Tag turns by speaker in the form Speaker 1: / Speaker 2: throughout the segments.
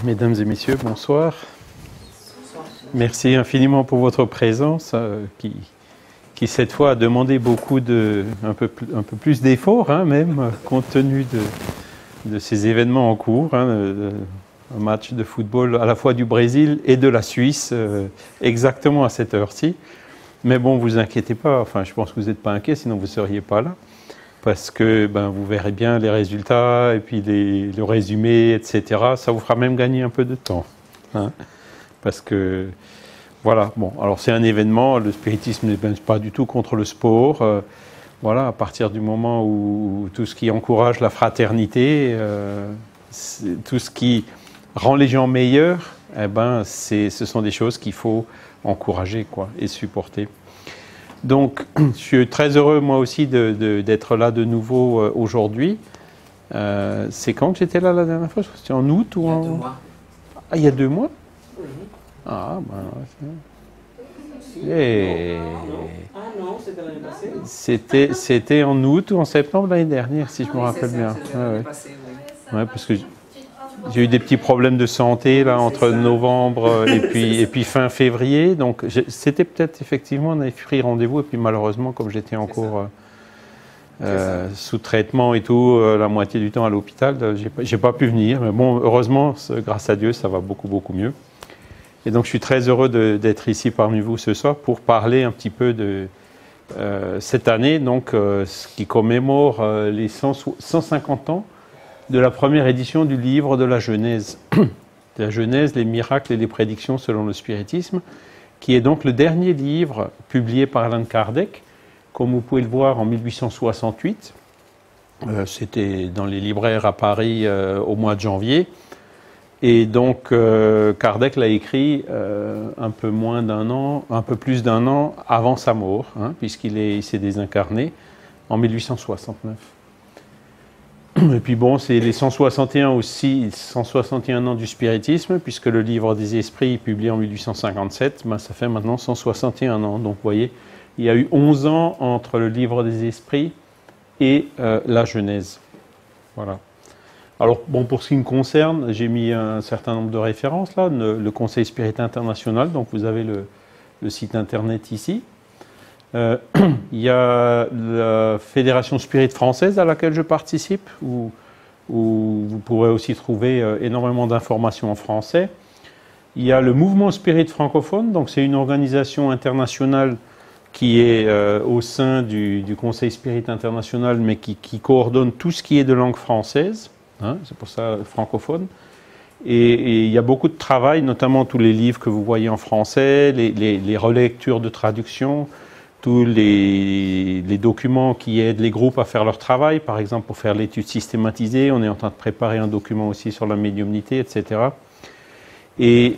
Speaker 1: Mesdames et messieurs, bonsoir. Merci infiniment pour votre présence qui cette fois a demandé beaucoup un peu plus d'efforts, même compte tenu de ces événements en cours. Un match de football à la fois du Brésil et de la Suisse, exactement à cette heure-ci. Mais bon, vous inquiétez pas, enfin je pense que vous n'êtes pas inquiets, sinon vous ne seriez pas là. Parce que vous verrez bien les résultats et puis le résumé, etc. Ça vous fera même gagner un peu de temps. Parce que, voilà, bon, alors c'est un événement, le spiritisme n'est pas du tout contre le sport. Voilà, à partir du moment où tout ce qui encourage la fraternité, tout ce qui rend les gens meilleurs, ce sont des choses qu'il faut encourager et supporter. Donc, je suis très heureux, moi aussi, d'être là de nouveau aujourd'hui. C'est quand que j'étais là la dernière fois? C'était en août ou en...
Speaker 2: Il y a 2 mois.
Speaker 1: Ah, il y a 2 mois?
Speaker 2: Oui.
Speaker 1: Ah,
Speaker 2: non, c'était l'année passée.
Speaker 1: C'était en août ou en septembre l'année dernière, si je me rappelle
Speaker 2: ça,
Speaker 1: bien.
Speaker 2: C'était l'année passée, oui.
Speaker 1: Ouais, parce que j'ai eu des petits problèmes de santé là, entre novembre et puis fin février. Donc c'était peut-être effectivement, on avait pris rendez-vous et puis malheureusement, comme j'étais encore sous traitement et tout, la moitié du temps à l'hôpital, j'ai pas pu venir. Mais bon, heureusement, grâce à Dieu, ça va beaucoup, beaucoup mieux. Et donc je suis très heureux d'être ici parmi vous ce soir pour parler un petit peu de cette année, donc, ce qui commémore les 150 ans de la première édition du livre de la Genèse. De la Genèse, les miracles et les prédictions selon le spiritisme, qui est donc le dernier livre publié par Allan Kardec, comme vous pouvez le voir en 1868. C'était dans les libraires à Paris au mois de janvier. Et donc Kardec l'a écrit un peu plus d'un an avant sa mort, puisqu'il s'est désincarné en 1869. Et puis bon, c'est les 161 ans du spiritisme, puisque le livre des esprits, publié en 1857, ça fait maintenant 161 ans. Donc vous voyez, il y a eu 11 ans entre le livre des esprits et la Genèse. Voilà. Alors bon, pour ce qui me concerne, j'ai mis un certain nombre de références là, le Conseil Spirit International, donc vous avez le site internet ici. Il y a la Fédération Spirit française à laquelle je participe, où vous pourrez aussi trouver énormément d'informations en français. Il y a le Mouvement Spirit francophone, donc c'est une organisation internationale qui est au sein du Conseil Spirit International, mais qui coordonne tout ce qui est de langue française, c'est pour ça francophone. Et il y a beaucoup de travail, notamment tous les livres que vous voyez en français, les relectures de traduction, tous les documents qui aident les groupes à faire leur travail, par exemple pour faire l'étude systématisée, on est en train de préparer un document aussi sur la médiumnité, etc. Et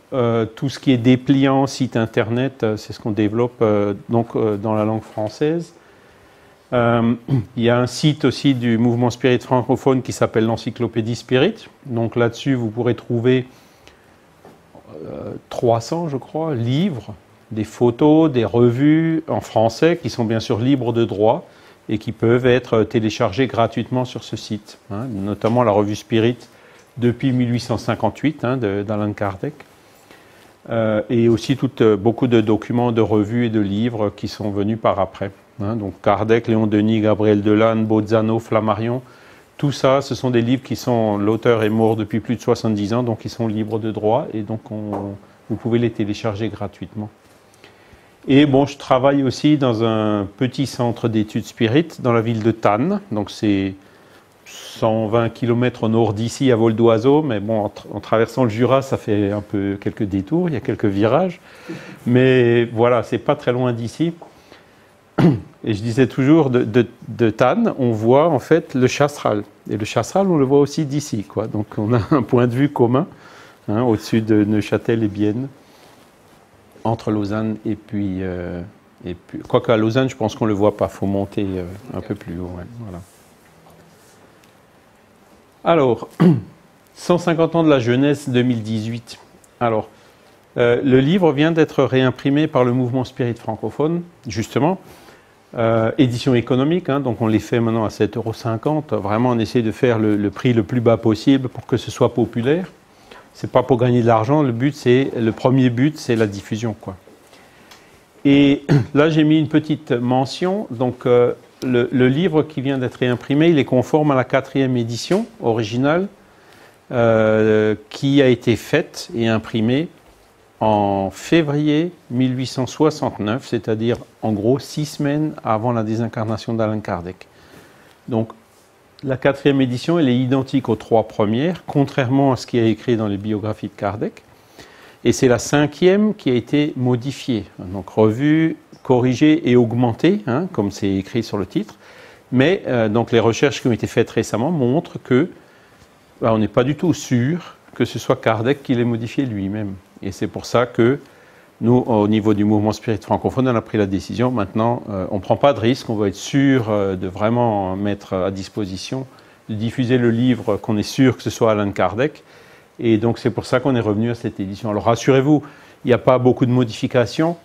Speaker 1: tout ce qui est dépliant, site internet, c'est ce qu'on développe dans la langue française. Il y a un site aussi du mouvement Spirit francophone qui s'appelle l'Encyclopédie Spirit. Donc là-dessus, vous pourrez trouver 300, je crois, livres, des photos, des revues en français qui sont bien sûr libres de droit et qui peuvent être téléchargées gratuitement sur ce site, notamment la revue Spirit depuis 1858 d'Allan Kardec, et aussi beaucoup de documents, de revues et de livres qui sont venus par après. Donc Kardec, Léon Denis, Gabriel Delanne, Bozzano, Flammarion, tout ça, ce sont des livres l'auteur est mort depuis plus de 70 ans, donc ils sont libres de droit et donc vous pouvez les télécharger gratuitement. Et bon, je travaille aussi dans un petit centre d'études spirites dans la ville de Thann. Donc c'est 120 km au nord d'ici, à vol d'oiseau. Mais bon, en traversant le Jura, ça fait un peu quelques détours, il y a quelques virages. Mais voilà, c'est pas très loin d'ici. Et je disais toujours, de Thann, on voit en fait le Chasseral. Et le Chasseral, on le voit aussi d'ici, quoi. Donc on a un point de vue commun, au-dessus de Neuchâtel et Bienne, entre Lausanne et puis quoique à Lausanne, je pense qu'on ne le voit pas, il faut monter un peu plus haut. Voilà. Alors, 150 ans de la Genèse 2018. Alors, le livre vient d'être réimprimé par le mouvement Spirit francophone, justement. Édition économique, donc on les fait maintenant à 7,50 €. Vraiment, on essaie de faire le prix le plus bas possible pour que ce soit populaire. c'est pas pour gagner de l'argent, le premier but, c'est la diffusion, quoi. Et là, j'ai mis une petite mention. Donc, le livre qui vient d'être réimprimé, il est conforme à la 4e édition originale qui a été faite et imprimée en février 1869, c'est-à-dire en gros 6 semaines avant la désincarnation d'Allan Kardec. Donc, la 4e édition, elle est identique aux 3 premières, contrairement à ce qui est écrit dans les biographies de Kardec. Et c'est la 5e qui a été modifiée, donc revue, corrigée et augmentée, hein, comme c'est écrit sur le titre. Mais donc les recherches qui ont été faites récemment montrent que on n'est pas du tout sûr que ce soit Kardec qui l'ait modifié lui-même. Et c'est pour ça que nous, au niveau du mouvement spirit francophone, on a pris la décision. Maintenant, on ne prend pas de risque, on va être sûr de vraiment mettre à disposition, de diffuser le livre, qu'on est sûr que ce soit Allan Kardec. Et donc c'est pour ça qu'on est revenu à cette édition. Alors rassurez-vous, il n'y a pas beaucoup de modifications.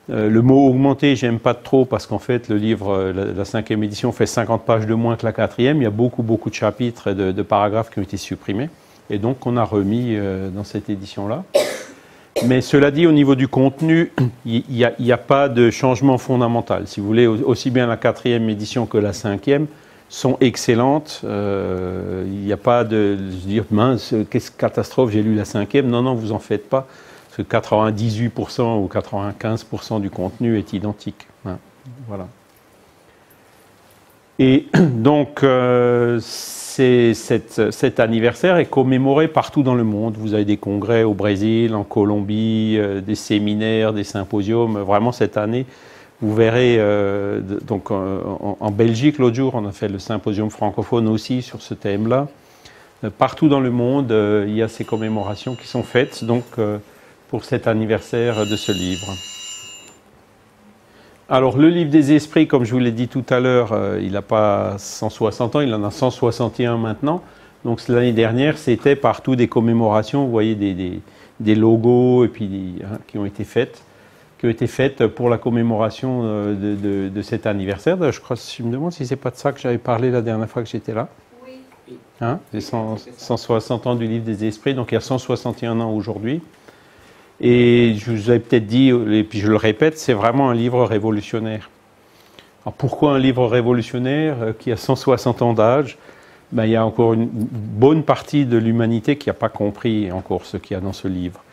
Speaker 1: Le mot augmenté, j'aime pas trop parce qu'en fait le livre, la 5e édition fait 50 pages de moins que la 4e. Il y a beaucoup de chapitres et de paragraphes qui ont été supprimés. Et donc on a remis dans cette édition-là. Mais cela dit, au niveau du contenu, il n'y a pas de changement fondamental. Si vous voulez, aussi bien la 4e édition que la 5e sont excellentes. Il n'y a pas de se dire, mince, qu'est-ce que catastrophe, j'ai lu la 5e. Non, non, vous en faites pas. Parce que 98% ou 95% du contenu est identique. Hein, voilà. Et donc, cet anniversaire est commémoré partout dans le monde. Vous avez des congrès au Brésil, en Colombie, des séminaires, des symposiums. Vraiment, cette année, vous verrez, donc en Belgique, l'autre jour, on a fait le symposium francophone aussi sur ce thème-là. Partout dans le monde, il y a ces commémorations qui sont faites donc, pour cet anniversaire de ce livre. Alors, le livre des esprits, comme je vous l'ai dit tout à l'heure, il n'a pas 160 ans, il en a 161 maintenant. Donc, l'année dernière, c'était partout des commémorations, vous voyez, des logos et puis, hein, qui ont été faites pour la commémoration de cet anniversaire. Je crois, je me demande si c'est pas de ça que j'avais parlé la dernière fois que j'étais là.
Speaker 2: Oui.
Speaker 1: Hein, les 160 ans du livre des esprits, donc il y a 161 ans aujourd'hui. Et je vous avais peut-être dit, et puis je le répète, c'est vraiment un livre révolutionnaire. Alors pourquoi un livre révolutionnaire qui a 160 ans d'âge? Ben, il y a encore une bonne partie de l'humanité qui n'a pas compris encore ce qu'il y a dans ce livre.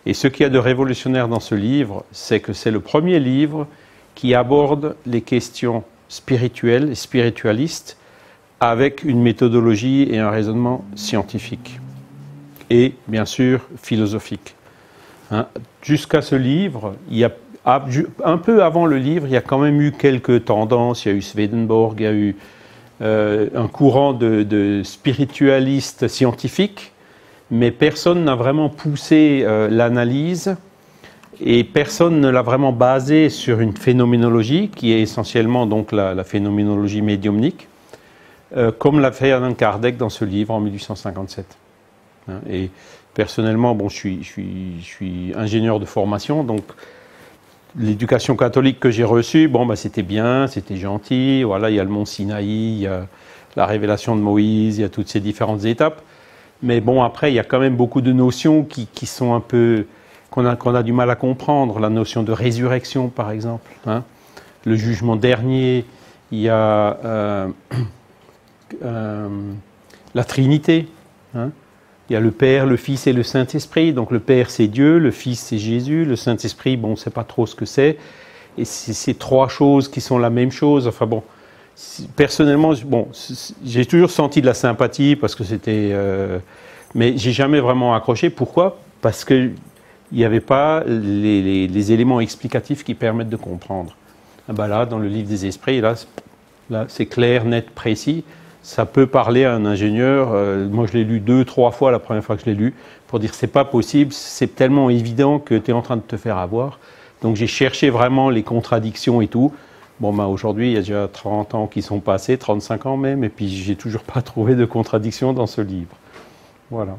Speaker 1: Et ce qu'il y a de révolutionnaire dans ce livre, c'est que c'est le premier livre qui aborde les questions spirituelles et spiritualistes avec une méthodologie et un raisonnement scientifique. Et bien sûr philosophique. Hein, jusqu'à ce livre, il y a, un peu avant le livre, il y a quand même eu quelques tendances. Il y a eu Swedenborg, il y a eu un courant de spiritualistes scientifiques, mais personne n'a vraiment poussé l'analyse et personne ne l'a vraiment basé sur une phénoménologie qui est essentiellement donc la phénoménologie médiumnique, comme l'a fait Allan Kardec dans ce livre en 1857. Hein, et personnellement, bon, je suis ingénieur de formation, donc l'éducation catholique que j'ai reçue, bon, bah, c'était bien, c'était gentil. Voilà, il y a le mont Sinaï, il y a la révélation de Moïse, il y a toutes ces différentes étapes. Mais bon, après, il y a quand même beaucoup de notions qui sont un peu qu'on a du mal à comprendre. La notion de résurrection, par exemple, hein, le jugement dernier. Il y a la Trinité. Hein. Il y a le Père, le Fils et le Saint-Esprit. Donc le Père, c'est Dieu, le Fils, c'est Jésus, le Saint-Esprit, bon, on ne sait pas trop ce que c'est. Et c'est ces trois choses qui sont la même chose. Enfin bon, personnellement, bon, j'ai toujours senti de la sympathie parce que c'était... mais j'ai jamais vraiment accroché. Pourquoi? Parce qu'il n'y avait pas les éléments explicatifs qui permettent de comprendre. Ah ben là, dans le livre des esprits, là c'est clair, net, précis. Ça peut parler à un ingénieur. Moi, je l'ai lu 2-3 fois la première fois que je l'ai lu, pour dire c'est pas possible, c'est tellement évident que tu es en train de te faire avoir. Donc j'ai cherché vraiment les contradictions et tout. Bon, ben, aujourd'hui, il y a déjà 30 ans qui sont passés, 35 ans même, et puis j'ai toujours pas trouvé de contradiction dans ce livre. Voilà.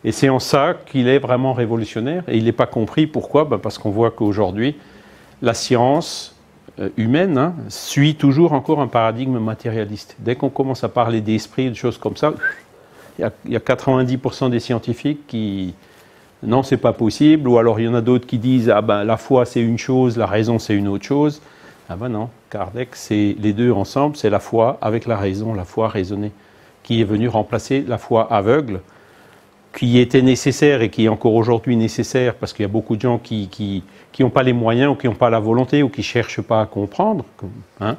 Speaker 1: Et c'est en ça qu'il est vraiment révolutionnaire, et il n'est pas compris. Pourquoi? Ben parce qu'on voit qu'aujourd'hui, la science humaine, hein, suit toujours encore un paradigme matérialiste. Dès qu'on commence à parler d'esprit, de choses comme ça, il y a 90% des scientifiques qui... Non, c'est pas possible. Ou alors il y en a d'autres qui disent, ah ben la foi c'est une chose, la raison c'est une autre chose. Ah ben non, Kardec, c'est les deux ensemble, c'est la foi avec la raison, la foi raisonnée, qui est venue remplacer la foi aveugle, qui était nécessaire et qui est encore aujourd'hui nécessaire, parce qu'il y a beaucoup de gens qui n'ont pas les moyens, ou qui n'ont pas la volonté, ou qui ne cherchent pas à comprendre. Hein.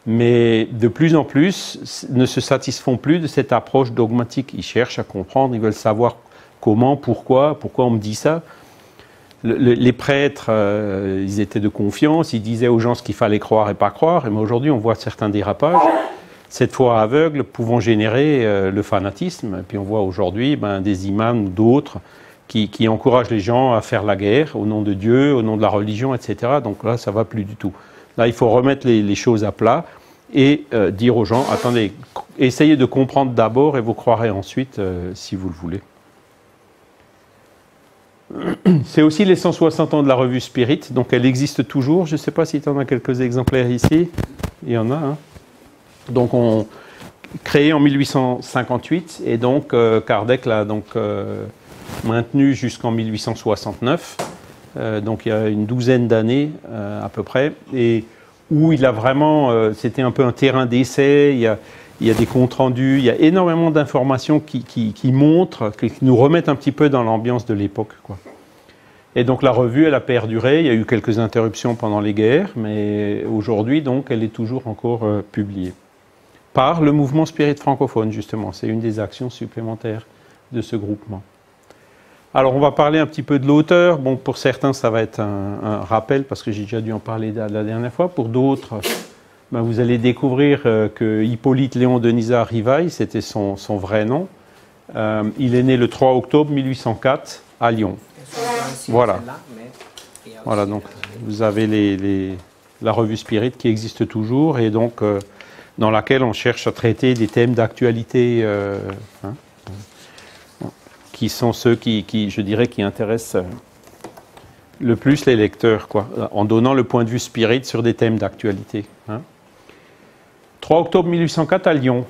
Speaker 1: Mais de plus en plus, ne se satisfont plus de cette approche dogmatique. Ils cherchent à comprendre, ils veulent savoir comment, pourquoi on me dit ça. Les prêtres, ils étaient de confiance, ils disaient aux gens ce qu'il fallait croire et pas croire, mais aujourd'hui on voit certains dérapages, cette foi aveugle pouvant générer le fanatisme, et puis on voit aujourd'hui des imams ou d'autres qui encouragent les gens à faire la guerre au nom de Dieu, au nom de la religion, etc. Donc là, ça ne va plus du tout. Là, il faut remettre les choses à plat et dire aux gens, attendez, essayez de comprendre d'abord et vous croirez ensuite si vous le voulez. C'est aussi les 160 ans de la revue Spirit, donc elle existe toujours. Je ne sais pas si tu en as quelques exemplaires ici. Il y en a. Hein. Donc, créé en 1858, et donc Kardec l'a maintenu jusqu'en 1869. Donc il y a une douzaine d'années à peu près, et où il a vraiment, c'était un peu un terrain d'essai. Il y a des comptes rendus, il y a énormément d'informations qui montrent, qui nous remettent un petit peu dans l'ambiance de l'époque, quoi. Et donc la revue, elle a perduré, il y a eu quelques interruptions pendant les guerres, mais aujourd'hui, donc, elle est toujours encore publiée. Par le mouvement Spirit francophone, justement. C'est une des actions supplémentaires de ce groupement. Alors, on va parler un petit peu de l'auteur. Bon, pour certains, ça va être un rappel, parce que j'ai déjà dû en parler la dernière fois. Pour d'autres... vous allez découvrir que Hippolyte Léon Denisard Rivail, c'était son vrai nom. Il est né le 3 octobre 1804 à Lyon. Voilà. Voilà, donc vous avez la revue Spirit qui existe toujours et donc dans laquelle on cherche à traiter des thèmes d'actualité qui sont ceux qui, je dirais, qui intéressent le plus les lecteurs, quoi, en donnant le point de vue Spirit sur des thèmes d'actualité. 3 octobre 1804 à Lyon.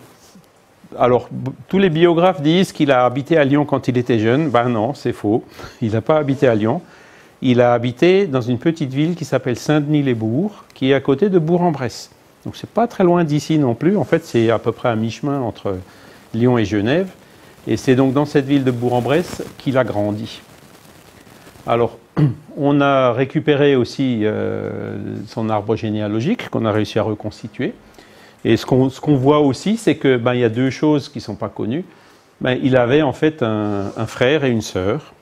Speaker 1: Alors, tous les biographes disent qu'il a habité à Lyon quand il était jeune. Ben non, c'est faux. Il n'a pas habité à Lyon. Il a habité dans une petite ville qui s'appelle Saint-Denis-les-Bourgs, qui est à côté de Bourg-en-Bresse. Donc, c'est pas très loin d'ici non plus. En fait, c'est à peu près à mi-chemin entre Lyon et Genève. Et c'est donc dans cette ville de Bourg-en-Bresse qu'il a grandi. Alors, on a récupéré aussi son arbre généalogique qu'on a réussi à reconstituer. Et ce qu'on voit aussi, c'est que il y a deux choses qui ne sont pas connues. Il avait en fait un frère et une sœur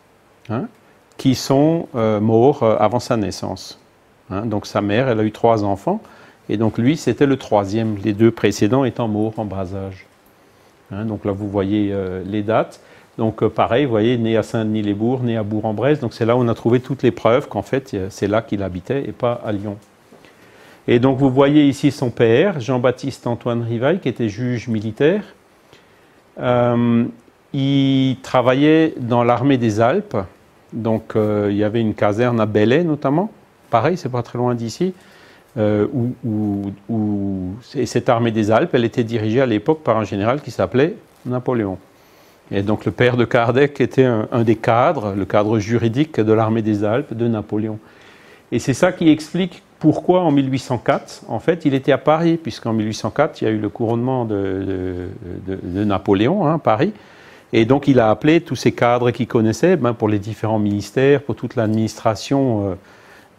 Speaker 1: qui sont morts avant sa naissance. Donc sa mère, elle a eu 3 enfants, et donc lui, c'était le 3e, les 2 précédents étant morts en bas âge. Donc là, vous voyez les dates. Donc pareil, vous voyez, né à Saint-Denis-les-Bourgs, né à Bourg-en-Bresse. Donc c'est là où on a trouvé toutes les preuves qu'en fait, c'est là qu'il habitait et pas à Lyon. Et donc vous voyez ici son père, Jean-Baptiste Antoine Rivail, qui était juge militaire. Il travaillait dans l'armée des Alpes, donc il y avait une caserne à Belley notamment, pareil, c'est pas très loin d'ici, et cette armée des Alpes, elle était dirigée à l'époque par un général qui s'appelait Napoléon. Et donc le père de Kardec était un des cadres, le cadre juridique de l'armée des Alpes de Napoléon. Et c'est ça qui explique pourquoi en 1804, en fait, il était à Paris, puisqu'en 1804, il y a eu le couronnement de Napoléon, à Paris. Et donc, il a appelé tous ces cadres qu'il connaissait pour les différents ministères, pour toute l'administration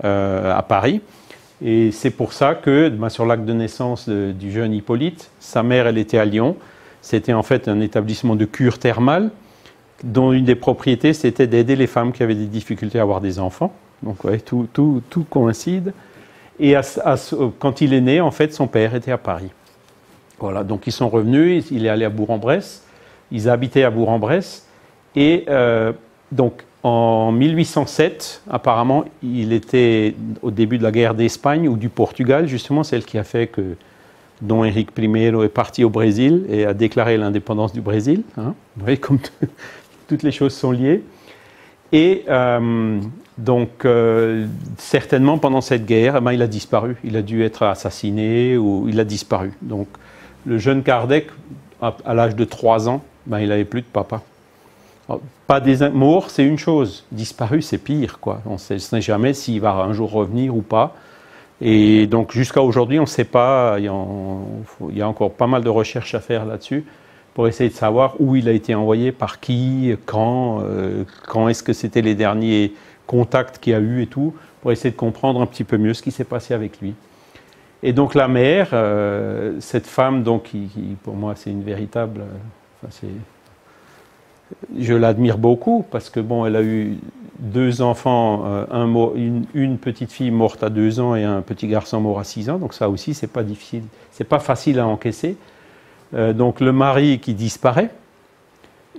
Speaker 1: à Paris. Et c'est pour ça que, sur l'acte de naissance du jeune Hippolyte, sa mère, elle était à Lyon. C'était en fait un établissement de cure thermale, dont une des propriétés, c'était d'aider les femmes qui avaient des difficultés à avoir des enfants. Donc, ouais, tout coïncide. Et quand il est né, en fait, son père était à Paris. Voilà, donc ils sont revenus, il est allé à Bourg-en-Bresse, ils habitaient à Bourg-en-Bresse, et donc en 1807, apparemment, il était au début de la guerre d'Espagne ou du Portugal, justement, celle qui a fait que Dom Henrique I est parti au Brésil et a déclaré l'indépendance du Brésil. Vous voyez, comme toutes les choses sont liées. Et donc, certainement, pendant cette guerre, il a disparu. Il a dû être assassiné ou il a disparu. Donc, le jeune Kardec, à l'âge de 3 ans, ben, il n'avait plus de papa. Alors, mort, c'est une chose. Disparu, c'est pire, quoi. On ne sait jamais s'il va un jour revenir ou pas. Et donc, jusqu'à aujourd'hui, on ne sait pas. Il y a encore pas mal de recherches à faire là-dessus pour essayer de savoir où il a été envoyé, par qui, quand est-ce que c'était les derniers contacts qu'il y a eu et tout, pour essayer de comprendre un petit peu mieux ce qui s'est passé avec lui. Et donc la mère, cette femme, donc, qui pour moi c'est une véritable... je l'admire beaucoup parce que bon, elle a eu 2 enfants, une petite fille morte à 2 ans et un petit garçon mort à 6 ans, donc ça aussi c'est pas difficile, c'est pas facile à encaisser. Donc le mari qui disparaît,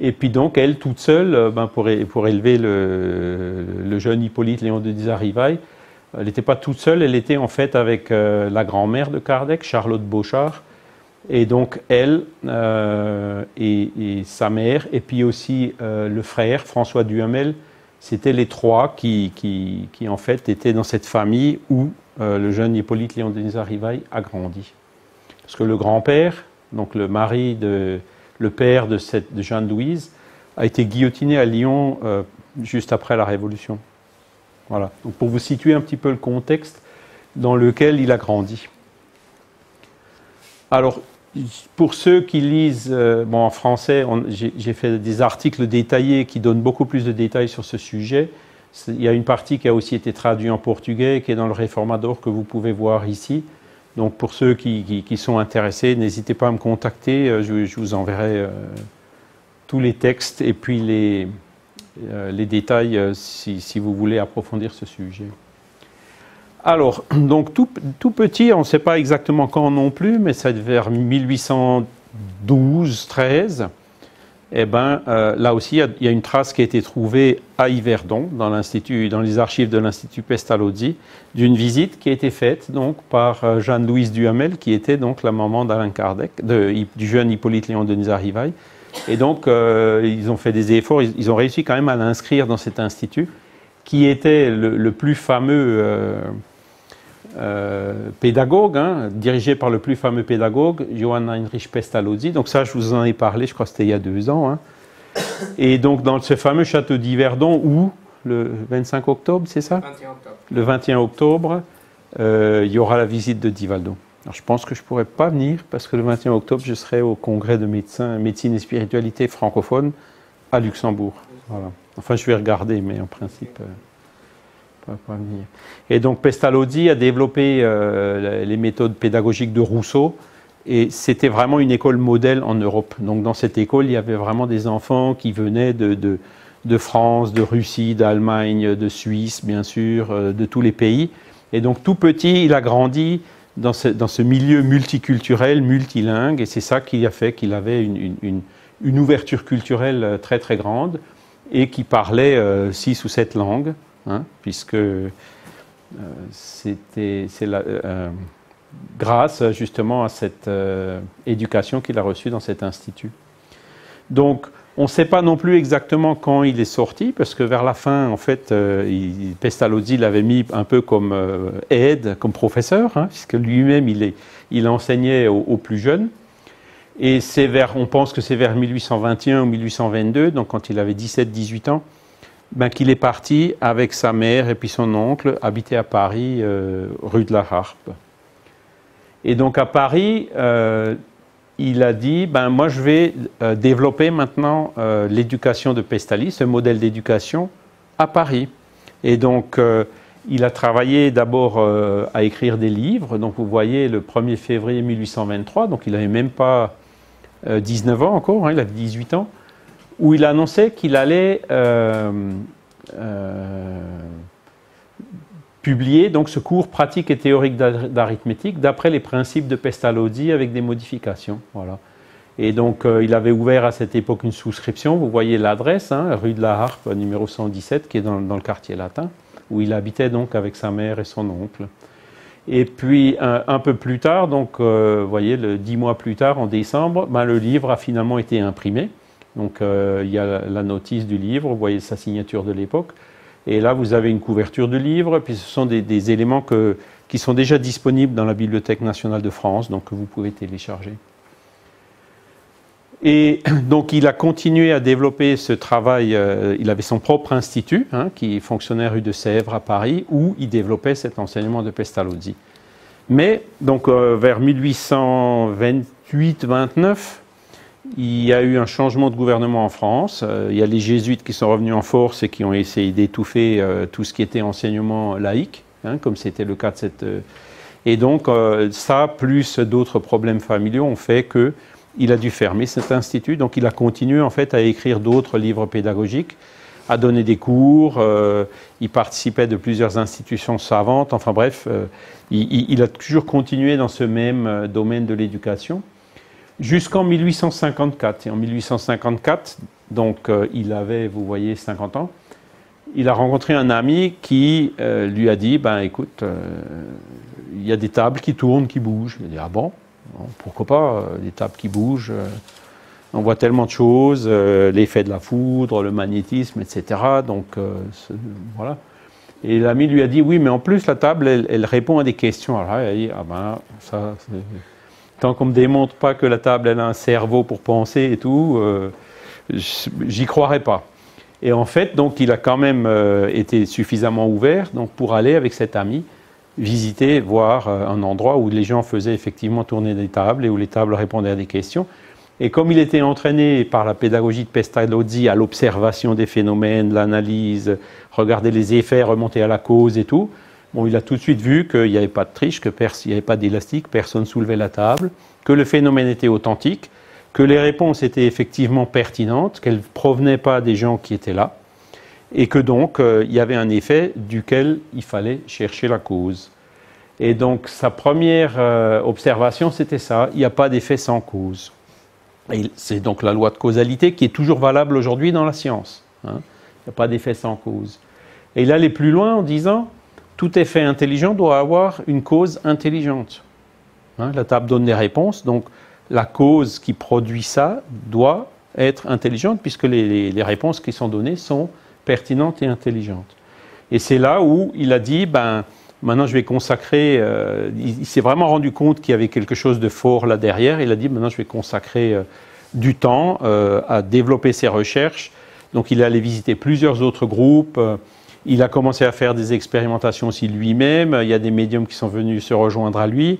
Speaker 1: et puis donc elle toute seule, pour élever le jeune Hippolyte Léon de Désarivaille, elle n'était pas toute seule, elle était en fait avec la grand-mère de Kardec, Charlotte Beauchard, et donc elle et sa mère, et puis aussi le frère François Duhamel, c'était les 3 qui en fait étaient dans cette famille où le jeune Hippolyte Léon de Désarivaille a grandi. Parce que le grand-père, donc le père de Jeanne-Louise, a été guillotiné à Lyon juste après la Révolution. Voilà. Donc pour vous situer un petit peu le contexte dans lequel il a grandi. Alors, pour ceux qui lisent, en français, j'ai fait des articles détaillés qui donnent beaucoup plus de détails sur ce sujet. Il y a une partie qui a aussi été traduite en portugais, qui est dans le Reformador, que vous pouvez voir ici. Donc pour ceux qui sont intéressés, n'hésitez pas à me contacter, je vous enverrai tous les textes et puis les détails si vous voulez approfondir ce sujet. Alors, donc tout petit, on ne sait pas exactement quand non plus, mais c'est vers 1812-13. Eh ben, là aussi, il y a une trace qui a été trouvée à Yverdon, dans les archives de l'Institut Pestalozzi, d'une visite qui a été faite donc, par Jeanne-Louise Duhamel, qui était donc la maman d'Alain Kardec, du jeune Hippolyte Léon de Désarivaille. Et donc, ils ont fait des efforts, ils ont réussi quand même à l'inscrire dans cet institut, qui était le plus fameux pédagogue, dirigé par le plus fameux pédagogue, Johann Heinrich Pestalozzi. Donc ça, je vous en ai parlé, je crois que c'était il y a 2 ans. Et donc, dans ce fameux château d'Yverdon, où, le 25 octobre, c'est ça ?
Speaker 2: 21 octobre.
Speaker 1: Le 21 octobre, il y aura la visite de Divaldo. Alors, je pense que je ne pourrai pas venir, parce que le 21 octobre, je serai au congrès de médecine et spiritualité francophone à Luxembourg. Voilà. Enfin, je vais regarder, mais en principe... pas venir. Et donc Pestalozzi a développé les méthodes pédagogiques de Rousseau, et c'était vraiment une école modèle en Europe. Donc dans cette école, il y avait vraiment des enfants qui venaient de France, de Russie, d'Allemagne, de Suisse, bien sûr, de tous les pays. Et donc tout petit, il a grandi dans ce milieu multiculturel, multilingue, et c'est ça qui a fait qu'il avait une ouverture culturelle très très grande, et qui parlait 6 ou 7 langues. Puisque c'est grâce justement à cette éducation qu'il a reçue dans cet institut. Donc, on ne sait pas non plus exactement quand il est sorti, parce que vers la fin, en fait, Pestalozzi l'avait mis un peu comme aide, comme professeur, puisque lui-même, il enseignait aux plus jeunes. Et on pense que c'est vers 1821 ou 1822, donc quand il avait 17-18 ans, qu'il est parti avec sa mère et puis son oncle, habiter à Paris, rue de la Harpe. Et donc à Paris, il a dit, moi je vais développer maintenant l'éducation de Pestalozzi, ce modèle d'éducation, à Paris. Et donc il a travaillé d'abord à écrire des livres. Donc vous voyez, le 1er février 1823, donc il n'avait même pas 19 ans encore, il avait 18 ans, où il annonçait qu'il allait publier donc, ce cours pratique et théorique d'arithmétique d'après les principes de Pestalozzi avec des modifications. Voilà. Et donc il avait ouvert à cette époque une souscription, vous voyez l'adresse, rue de la Harpe, numéro 117, qui est dans le quartier latin, où il habitait donc avec sa mère et son oncle. Et puis un peu plus tard, donc vous voyez, 10 mois plus tard, en décembre, le livre a finalement été imprimé. Donc il y a la notice du livre, vous voyez sa signature de l'époque. Et là, vous avez une couverture de livre, puis ce sont des éléments qui sont déjà disponibles dans la Bibliothèque nationale de France, donc que vous pouvez télécharger. Et donc il a continué à développer ce travail, il avait son propre institut, hein, qui fonctionnait rue de Sèvres à Paris, où il développait cet enseignement de Pestalozzi. Mais donc vers 1828-29, il y a eu un changement de gouvernement en France. Il y a les jésuites qui sont revenus en force et qui ont essayé d'étouffer tout ce qui était enseignement laïque, hein, comme c'était le cas de cette... Et donc ça, plus d'autres problèmes familiaux, ont fait qu'il a dû fermer cet institut. Donc il a continué en fait à écrire d'autres livres pédagogiques, à donner des cours. Il participait de plusieurs institutions savantes. Enfin bref, il a toujours continué dans ce même domaine de l'éducation. Jusqu'en 1854. Et en 1854, donc il avait, vous voyez, 50 ans, il a rencontré un ami qui lui a dit, ben écoute, il y a des tables qui tournent, qui bougent. Il a dit, ah bon, pourquoi pas, des tables qui bougent, on voit tellement de choses, l'effet de la foudre, le magnétisme, etc. Donc voilà. Et l'ami lui a dit, oui, mais en plus la table, elle répond à des questions. Alors il a dit, ah ben ça... Tant qu'on ne me démontre pas que la table elle a un cerveau pour penser et tout, j'y croirais pas. Et en fait, donc, il a quand même été suffisamment ouvert donc, pour aller avec cet ami visiter, voir un endroit où les gens faisaient effectivement tourner des tables et où les tables répondaient à des questions. Et comme il était entraîné par la pédagogie de Pestalozzi à l'observation des phénomènes, l'analyse, regarder les effets, remonter à la cause et tout, bon, il a tout de suite vu qu'il n'y avait pas de triche, qu'il n'y avait pas d'élastique, personne ne soulevait la table, que le phénomène était authentique, que les réponses étaient effectivement pertinentes, qu'elles ne provenaient pas des gens qui étaient là, et que donc il y avait un effet duquel il fallait chercher la cause. Et donc sa première observation, c'était ça, il n'y a pas d'effet sans cause. Et c'est donc la loi de causalité qui est toujours valable aujourd'hui dans la science. Hein. Il n'y a pas d'effet sans cause. Et il allait plus loin en disant, tout effet intelligent doit avoir une cause intelligente. Hein, la table donne des réponses, donc la cause qui produit ça doit être intelligente, puisque les réponses qui sont données sont pertinentes et intelligentes. Et c'est là où il a dit, ben, maintenant je vais consacrer, il s'est vraiment rendu compte qu'il y avait quelque chose de fort là derrière, il a dit, maintenant je vais consacrer du temps à développer ses recherches. Donc il est allé visiter plusieurs autres groupes, il a commencé à faire des expérimentations aussi lui-même, il y a des médiums qui sont venus se rejoindre à lui.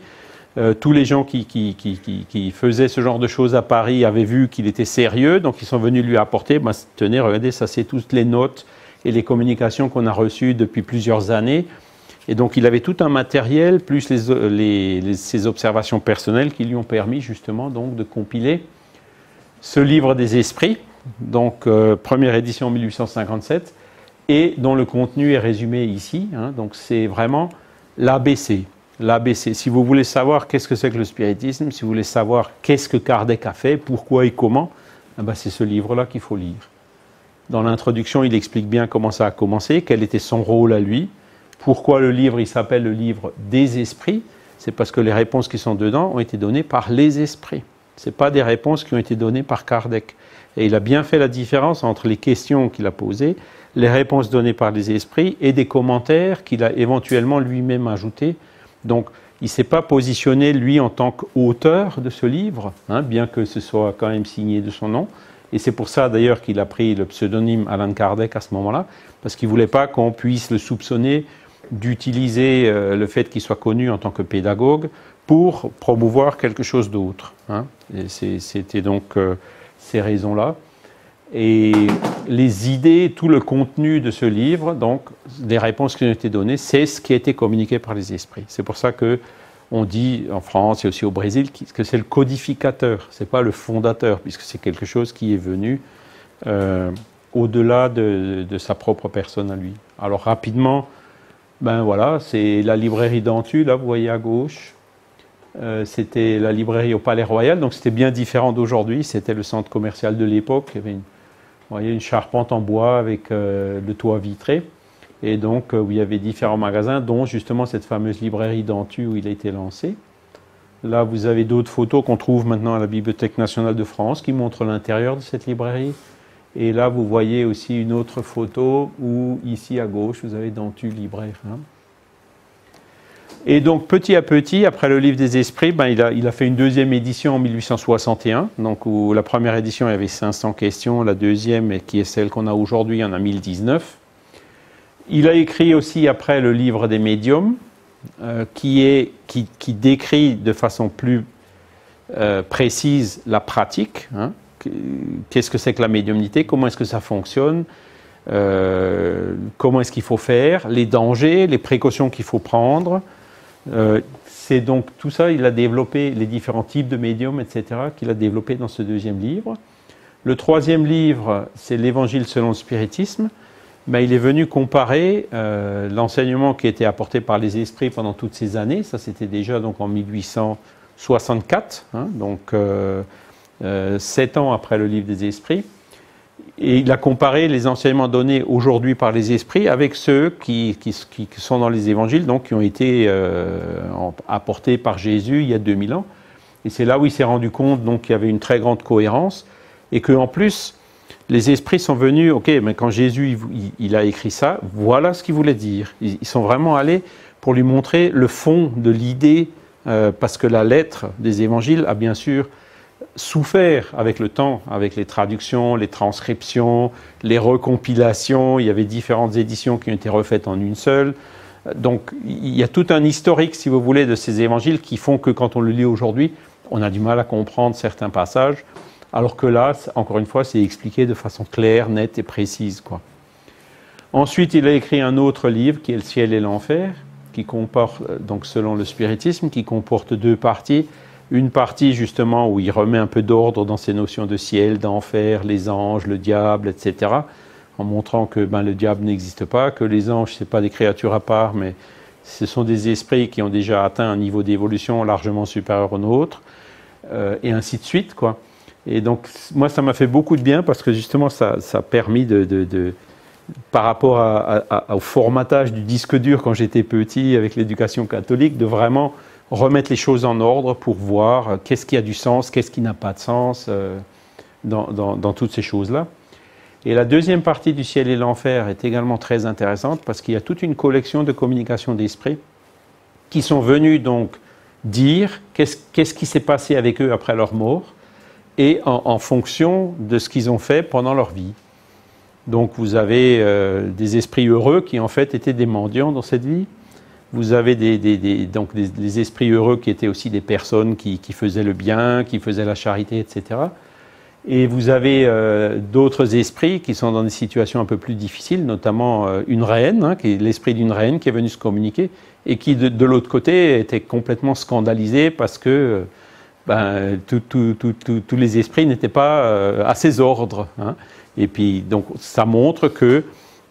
Speaker 1: Tous les gens qui faisaient ce genre de choses à Paris avaient vu qu'il était sérieux, donc ils sont venus lui apporter, ben, tenez, regardez, ça c'est toutes les notes et les communications qu'on a reçues depuis plusieurs années. Et donc il avait tout un matériel, plus ses observations personnelles qui lui ont permis justement donc, de compiler ce livre des esprits, donc première édition en 1857, et dont le contenu est résumé ici. Hein, donc c'est vraiment l'ABC. L'ABC. Si vous voulez savoir qu'est-ce que c'est que le spiritisme, si vous voulez savoir qu'est-ce que Kardec a fait, pourquoi et comment, eh ben c'est ce livre-là qu'il faut lire. Dans l'introduction, il explique bien comment ça a commencé, quel était son rôle à lui, pourquoi le livre, il s'appelle le livre des esprits, c'est parce que les réponses qui sont dedans ont été données par les esprits. Ce n'est pas des réponses qui ont été données par Kardec. Et il a bien fait la différence entre les questions qu'il a posées, les réponses données par les esprits et des commentaires qu'il a éventuellement lui-même ajoutés. Donc, il ne s'est pas positionné, lui, en tant qu'auteur de ce livre, hein, bien que ce soit quand même signé de son nom. Et c'est pour ça, d'ailleurs, qu'il a pris le pseudonyme Allan Kardec à ce moment-là, parce qu'il ne voulait pas qu'on puisse le soupçonner d'utiliser le fait qu'il soit connu en tant que pédagogue pour promouvoir quelque chose d'autre. Hein. C'était donc ces raisons-là. Et les idées, tout le contenu de ce livre, donc des réponses qui ont été données, c'est ce qui a été communiqué par les esprits. C'est pour ça qu'on dit en France et aussi au Brésil que c'est le codificateur, ce n'est pas le fondateur, puisque c'est quelque chose qui est venu au-delà de sa propre personne à lui. Alors rapidement, ben voilà, c'est la librairie d'Antu, là vous voyez à gauche. C'était la librairie au Palais Royal, donc c'était bien différent d'aujourd'hui, c'était le centre commercial de l'époque, il y avait une charpente en bois avec le toit vitré, et donc où il y avait différents magasins, dont justement cette fameuse librairie d'Antu où il a été lancé. Là, vous avez d'autres photos qu'on trouve maintenant à la Bibliothèque nationale de France qui montrent l'intérieur de cette librairie. Et là, vous voyez aussi une autre photo où, ici à gauche, vous avez d'Antu libraire. Hein. Et donc, petit à petit, après le livre des esprits, ben, il a fait une deuxième édition en 1861, donc où la première édition, il y avait 500 questions, la deuxième, qui est celle qu'on a aujourd'hui, il y en a 1019. Il a écrit aussi après le livre des médiums, qui décrit de façon plus précise la pratique. Hein. Qu'est-ce que c'est que la médiumnité? Comment est-ce que ça fonctionne? Comment est-ce qu'il faut faire? Les dangers, les précautions qu'il faut prendre. C'est donc tout ça, il a développé les différents types de médiums, etc., qu'il a développé dans ce deuxième livre. Le troisième livre, c'est l'Évangile selon le spiritisme. Ben, il est venu comparer l'enseignement qui était apporté par les esprits pendant toutes ces années. Ça, c'était déjà donc en 1864, hein, donc 7 ans après le livre des esprits. Et il a comparé les enseignements donnés aujourd'hui par les esprits avec ceux qui sont dans les évangiles, donc qui ont été apportés par Jésus il y a 2000 ans. Et c'est là où il s'est rendu compte donc, qu'il y avait une très grande cohérence et qu'en plus, les esprits sont venus, ok, mais quand Jésus il a écrit ça, voilà ce qu'il voulait dire. Ils sont vraiment allés pour lui montrer le fond de l'idée, parce que la lettre des évangiles a bien sûr souffert avec le temps, avec les traductions, les transcriptions, les recompilations. Il y avait différentes éditions qui ont été refaites en une seule. Donc il y a tout un historique, si vous voulez, de ces évangiles qui font que quand on le lit aujourd'hui, on a du mal à comprendre certains passages, alors que là, encore une fois, c'est expliqué de façon claire, nette et précise, quoi. Ensuite, il a écrit un autre livre qui est Le ciel et l'enfer, qui comporte, donc selon le spiritisme, qui comporte 2 parties. Une partie justement où il remet un peu d'ordre dans ces notions de ciel, d'enfer, les anges, le diable, etc. En montrant que le diable n'existe pas, que les anges, ce n'est pas des créatures à part, mais ce sont des esprits qui ont déjà atteint un niveau d'évolution largement supérieur au nôtre, et ainsi de suite, quoi. Et donc, moi, ça m'a fait beaucoup de bien parce que justement, ça a permis par rapport au formatage du disque dur quand j'étais petit avec l'éducation catholique, de vraiment remettre les choses en ordre pour voir qu'est-ce qui a du sens, qu'est-ce qui n'a pas de sens dans toutes ces choses-là. Et la deuxième partie du ciel et l'enfer est également très intéressante parce qu'il y a toute une collection de communications d'esprit qui sont venus donc dire qu'est-ce qui s'est passé avec eux après leur mort et en fonction de ce qu'ils ont fait pendant leur vie. Donc vous avez des esprits heureux qui en fait étaient des mendiants dans cette vie. Vous avez donc des esprits heureux qui étaient aussi des personnes qui faisaient le bien, qui faisaient la charité, etc. Et vous avez d'autres esprits qui sont dans des situations un peu plus difficiles, notamment une reine, hein, qui est l'esprit d'une reine qui est venue se communiquer, et qui de l'autre côté était complètement scandalisé parce que tous les esprits n'étaient pas à ses ordres. Hein. Et puis donc ça montre que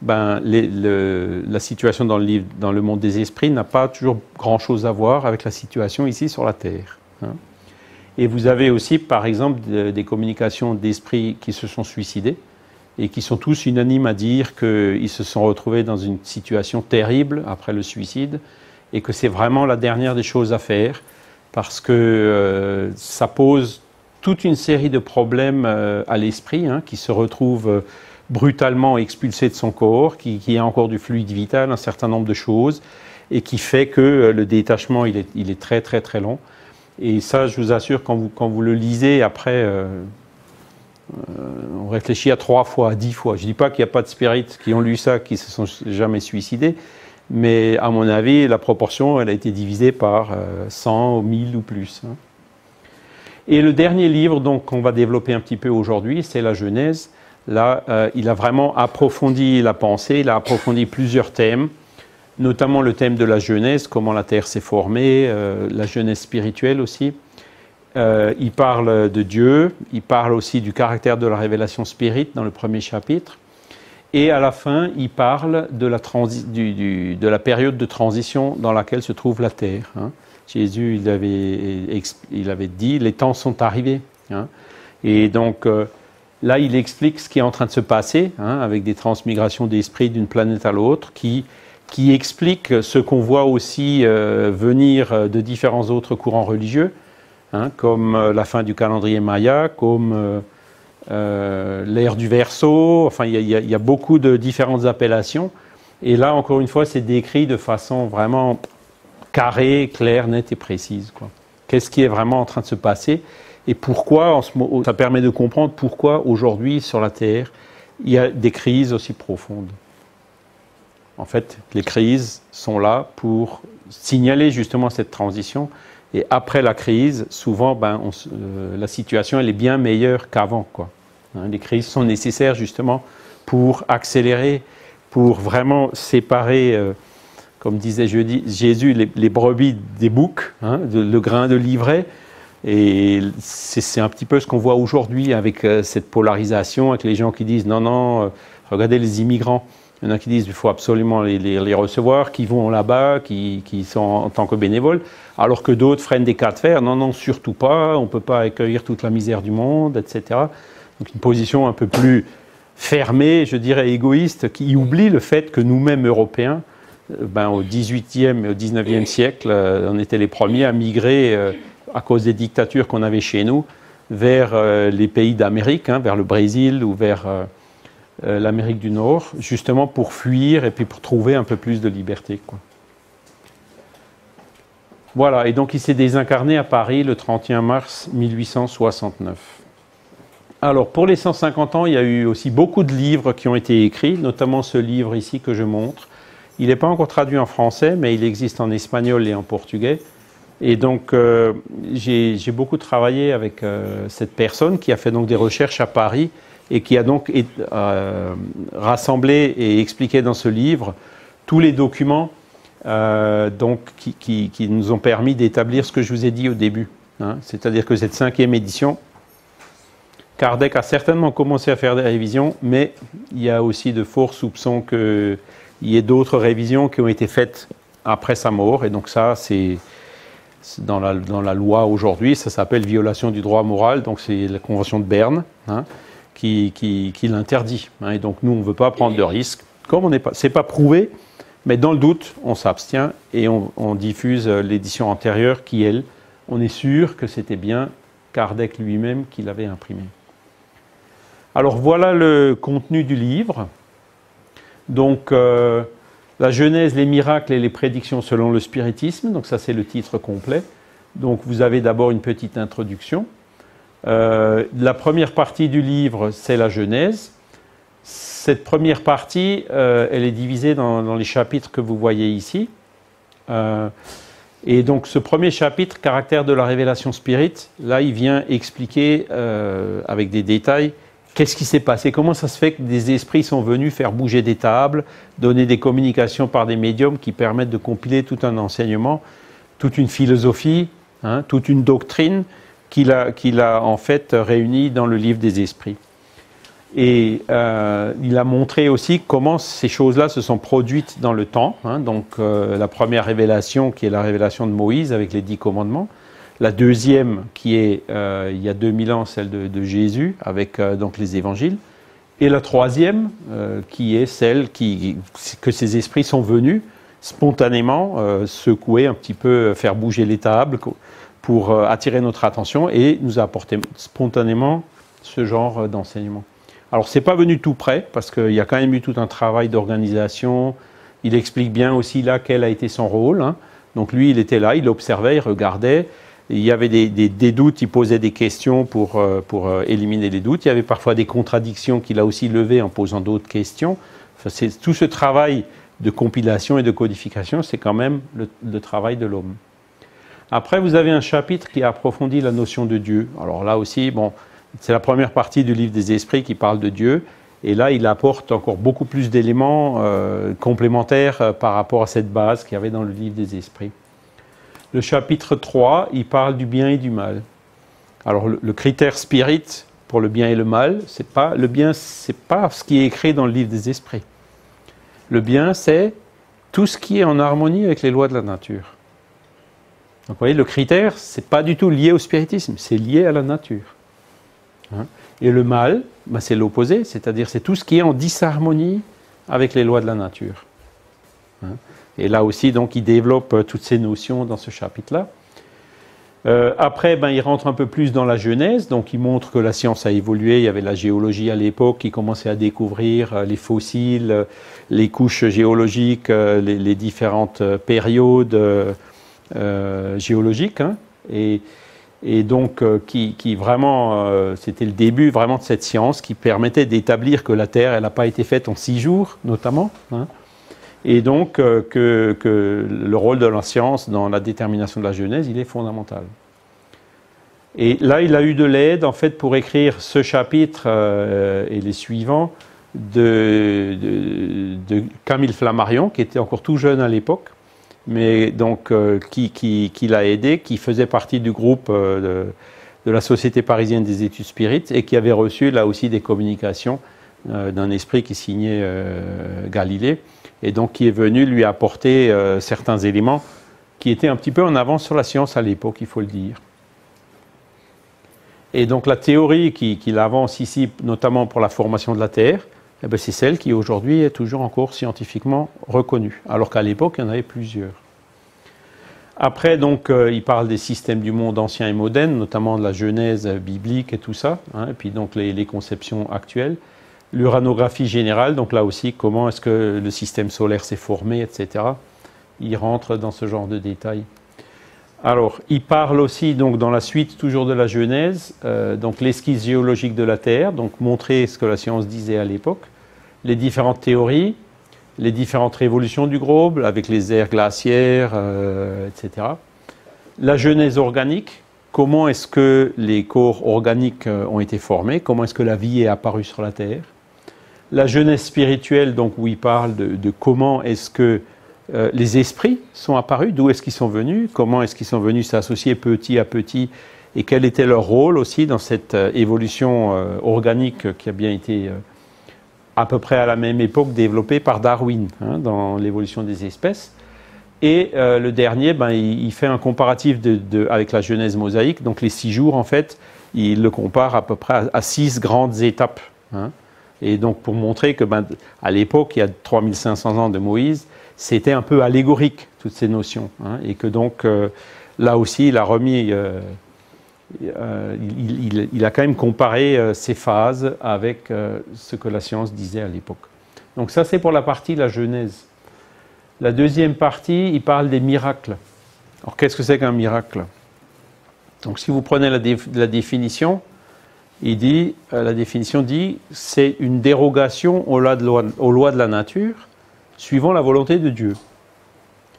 Speaker 1: la situation dans le monde des esprits n'a pas toujours grand-chose à voir avec la situation ici sur la Terre. Hein. Et vous avez aussi, par exemple, des communications d'esprits qui se sont suicidés et qui sont tous unanimes à dire qu'ils se sont retrouvés dans une situation terrible après le suicide et que c'est vraiment la dernière des choses à faire parce que ça pose toute une série de problèmes à l'esprit, hein, qui se retrouve brutalement expulsé de son corps, qui a encore du fluide vital, un certain nombre de choses, et qui fait que le détachement, il est très très très long. Et ça, je vous assure, quand vous le lisez, après, on réfléchit à 3 fois, à 10 fois. Je ne dis pas qu'il n'y a pas de spirites qui ont lu ça, qui ne se sont jamais suicidés, mais à mon avis, la proportion, elle a été divisée par 100 ou 1000 ou plus. Hein. Et le dernier livre donc, qu'on va développer un petit peu aujourd'hui, c'est la Genèse. Là, il a vraiment approfondi la pensée, il a approfondi plusieurs thèmes, notamment le thème de la Genèse, comment la Terre s'est formée, la Genèse spirituelle aussi. Il parle de Dieu, il parle aussi du caractère de la révélation spirite dans le premier chapitre. Et à la fin, il parle de la période de transition dans laquelle se trouve la Terre. Hein. Jésus, il avait dit, les temps sont arrivés. Hein. Et donc, là, il explique ce qui est en train de se passer, hein, avec des transmigrations d'esprit d'une planète à l'autre, qui explique ce qu'on voit aussi venir de différents autres courants religieux, hein, comme la fin du calendrier Maya, comme l'ère du Verseau. Enfin, il y a beaucoup de différentes appellations. Et là, encore une fois, c'est décrit de façon vraiment carrée, claire, nette et précise, quoi. Qu'est-ce qui est vraiment en train de se passer et pourquoi, ça permet de comprendre pourquoi aujourd'hui sur la Terre, il y a des crises aussi profondes. En fait, les crises sont là pour signaler justement cette transition. Et après la crise, souvent, la situation elle est bien meilleure qu'avant, quoi. Hein, les crises sont nécessaires justement pour accélérer, pour vraiment séparer, comme disait Jésus, les brebis des boucs, hein, le grain de l'ivraie. Et c'est un petit peu ce qu'on voit aujourd'hui avec cette polarisation, avec les gens qui disent non, non, regardez les immigrants. Il y en a qui disent qu'il faut absolument les recevoir, qui vont là-bas, qui sont en tant que bénévoles, alors que d'autres freinent des cas de fer. Non, non, surtout pas, on ne peut pas accueillir toute la misère du monde, etc. Donc une position un peu plus fermée, je dirais égoïste, qui oublie le fait que nous-mêmes, Européens, au XVIIIe et au XIXe siècle, on était les premiers à migrer, à cause des dictatures qu'on avait chez nous, vers les pays d'Amérique, hein, vers le Brésil ou vers l'Amérique du Nord, justement pour fuir et puis pour trouver un peu plus de liberté, quoi. Voilà, et donc il s'est désincarné à Paris le 31 mars 1869. Alors pour les 150 ans, il y a eu aussi beaucoup de livres qui ont été écrits, notamment ce livre ici que je montre. Il n'est pas encore traduit en français, mais il existe en espagnol et en portugais. Et donc j'ai beaucoup travaillé avec cette personne qui a fait donc des recherches à Paris et qui a donc rassemblé et expliqué dans ce livre tous les documents qui nous ont permis d'établir ce que je vous ai dit au début. Hein. C'est-à-dire que cette 5e édition, Kardec a certainement commencé à faire des révisions, mais il y a aussi de forts soupçons qu'il y ait d'autres révisions qui ont été faites après sa mort. Et donc ça, c'est dans la loi aujourd'hui, ça s'appelle violation du droit moral, donc c'est la Convention de Berne, hein, qui l'interdit. Hein, et donc nous, on ne veut pas prendre de risques. Comme c'est pas prouvé, mais dans le doute, on s'abstient et on diffuse l'édition antérieure qui, elle, on est sûr que c'était bien Kardec lui-même qui l'avait imprimé. Alors voilà le contenu du livre. Donc la Genèse, les miracles et les prédictions selon le spiritisme. Donc ça c'est le titre complet. Donc vous avez d'abord une petite introduction. La première partie du livre, c'est la Genèse. Cette première partie, elle est divisée dans les chapitres que vous voyez ici. Et donc ce premier chapitre, caractère de la révélation spirit, là il vient expliquer avec des détails qu'est-ce qui s'est passé, comment ça se fait que des esprits sont venus faire bouger des tables, donner des communications par des médiums qui permettent de compiler tout un enseignement, toute une philosophie, hein, toute une doctrine qu'il a en fait réunie dans le livre des esprits. Et il a montré aussi comment ces choses-là se sont produites dans le temps. Hein, donc la première révélation qui est la révélation de Moïse avec les 10 commandements. La deuxième qui est il y a 2000 ans celle de Jésus avec donc les évangiles. Et la troisième qui est celle que ces esprits sont venus spontanément secouer un petit peu, faire bouger les tables pour attirer notre attention et nous apporter spontanément ce genre d'enseignement. Alors, ce n'est pas venu tout près, parce qu'il y a quand même eu tout un travail d'organisation. Il explique bien aussi là quel a été son rôle. Hein. Donc lui, il était là, il observait, il regardait. Il y avait des doutes, il posait des questions pour éliminer les doutes. Il y avait parfois des contradictions qu'il a aussi levées en posant d'autres questions. Enfin, tout ce travail de compilation et de codification, c'est quand même le travail de l'homme. Après, vous avez un chapitre qui approfondit la notion de Dieu. Alors là aussi, bon... C'est la première partie du livre des esprits qui parle de Dieu. Et là, il apporte encore beaucoup plus d'éléments complémentaires par rapport à cette base qu'il y avait dans le livre des esprits. Le chapitre 3, il parle du bien et du mal. Alors, le critère spirit pour le bien et le mal, le bien, c'est pas ce qui est écrit dans le livre des esprits. Le bien, c'est tout ce qui est en harmonie avec les lois de la nature. Donc, vous voyez, le critère, c'est pas du tout lié au spiritisme, c'est lié à la nature. Et le mal, c'est l'opposé, c'est-à-dire c'est tout ce qui est en disharmonie avec les lois de la nature. Et là aussi, donc, il développe toutes ces notions dans ce chapitre-là. Après, il rentre un peu plus dans la Genèse, donc il montre que la science a évolué. Il y avait la géologie à l'époque qui commençait à découvrir les fossiles, les couches géologiques, les différentes périodes géologique, hein, et donc qui vraiment, c'était le début vraiment de cette science qui permettait d'établir que la Terre, elle n'a pas été faite en 6 jours, notamment, hein, et donc que le rôle de la science dans la détermination de la Genèse, il est fondamental. Et là, il a eu de l'aide, en fait, pour écrire ce chapitre et les suivants de Camille Flammarion, qui était encore tout jeune à l'époque, mais donc qui l'a aidé, qui faisait partie du groupe de la Société parisienne des études spirites et qui avait reçu là aussi des communications d'un esprit qui signait Galilée, et donc qui est venu lui apporter certains éléments qui étaient un petit peu en avance sur la science à l'époque, il faut le dire. Et donc la théorie qu'il avance ici, notamment pour la formation de la Terre, eh bien, c'est celle qui aujourd'hui est toujours encore scientifiquement reconnue, alors qu'à l'époque, il y en avait plusieurs. Après, donc, il parle des systèmes du monde ancien et moderne, notamment de la Genèse biblique et tout ça, hein, et puis donc les conceptions actuelles. L'uranographie générale, donc là aussi, comment est-ce que le système solaire s'est formé, etc. Il rentre dans ce genre de détails. Alors, il parle aussi, donc, dans la suite, toujours de la Genèse, donc l'esquisse géologique de la Terre, donc montrer ce que la science disait à l'époque, les différentes théories, les différentes révolutions du globe, avec les ères glaciaires, etc. La Genèse organique, comment est-ce que les corps organiques ont été formés, comment est-ce que la vie est apparue sur la Terre. La Genèse spirituelle, donc, où il parle de comment est-ce que les esprits sont apparus, d'où est-ce qu'ils sont venus, comment est-ce qu'ils sont venus s'associer petit à petit, et quel était leur rôle aussi dans cette évolution organique qui a bien été à peu près à la même époque développée par Darwin, hein, dans l'évolution des espèces. Et le dernier, ben, il fait un comparatif avec la Genèse mosaïque, donc les 6 jours en fait, il le compare à peu près à 6 grandes étapes, hein. Et donc pour montrer que ben, à l'époque, il y a 3500 ans de Moïse, c'était un peu allégorique, toutes ces notions, hein, et que donc, là aussi, il a remis, il a quand même comparé ces phases avec ce que la science disait à l'époque. Donc ça, c'est pour la partie la Genèse. La deuxième partie, il parle des miracles. Alors, qu'est-ce que c'est qu'un miracle? Donc, si vous prenez la définition, la définition dit, c'est une dérogation aux lois de la nature, suivant la volonté de Dieu.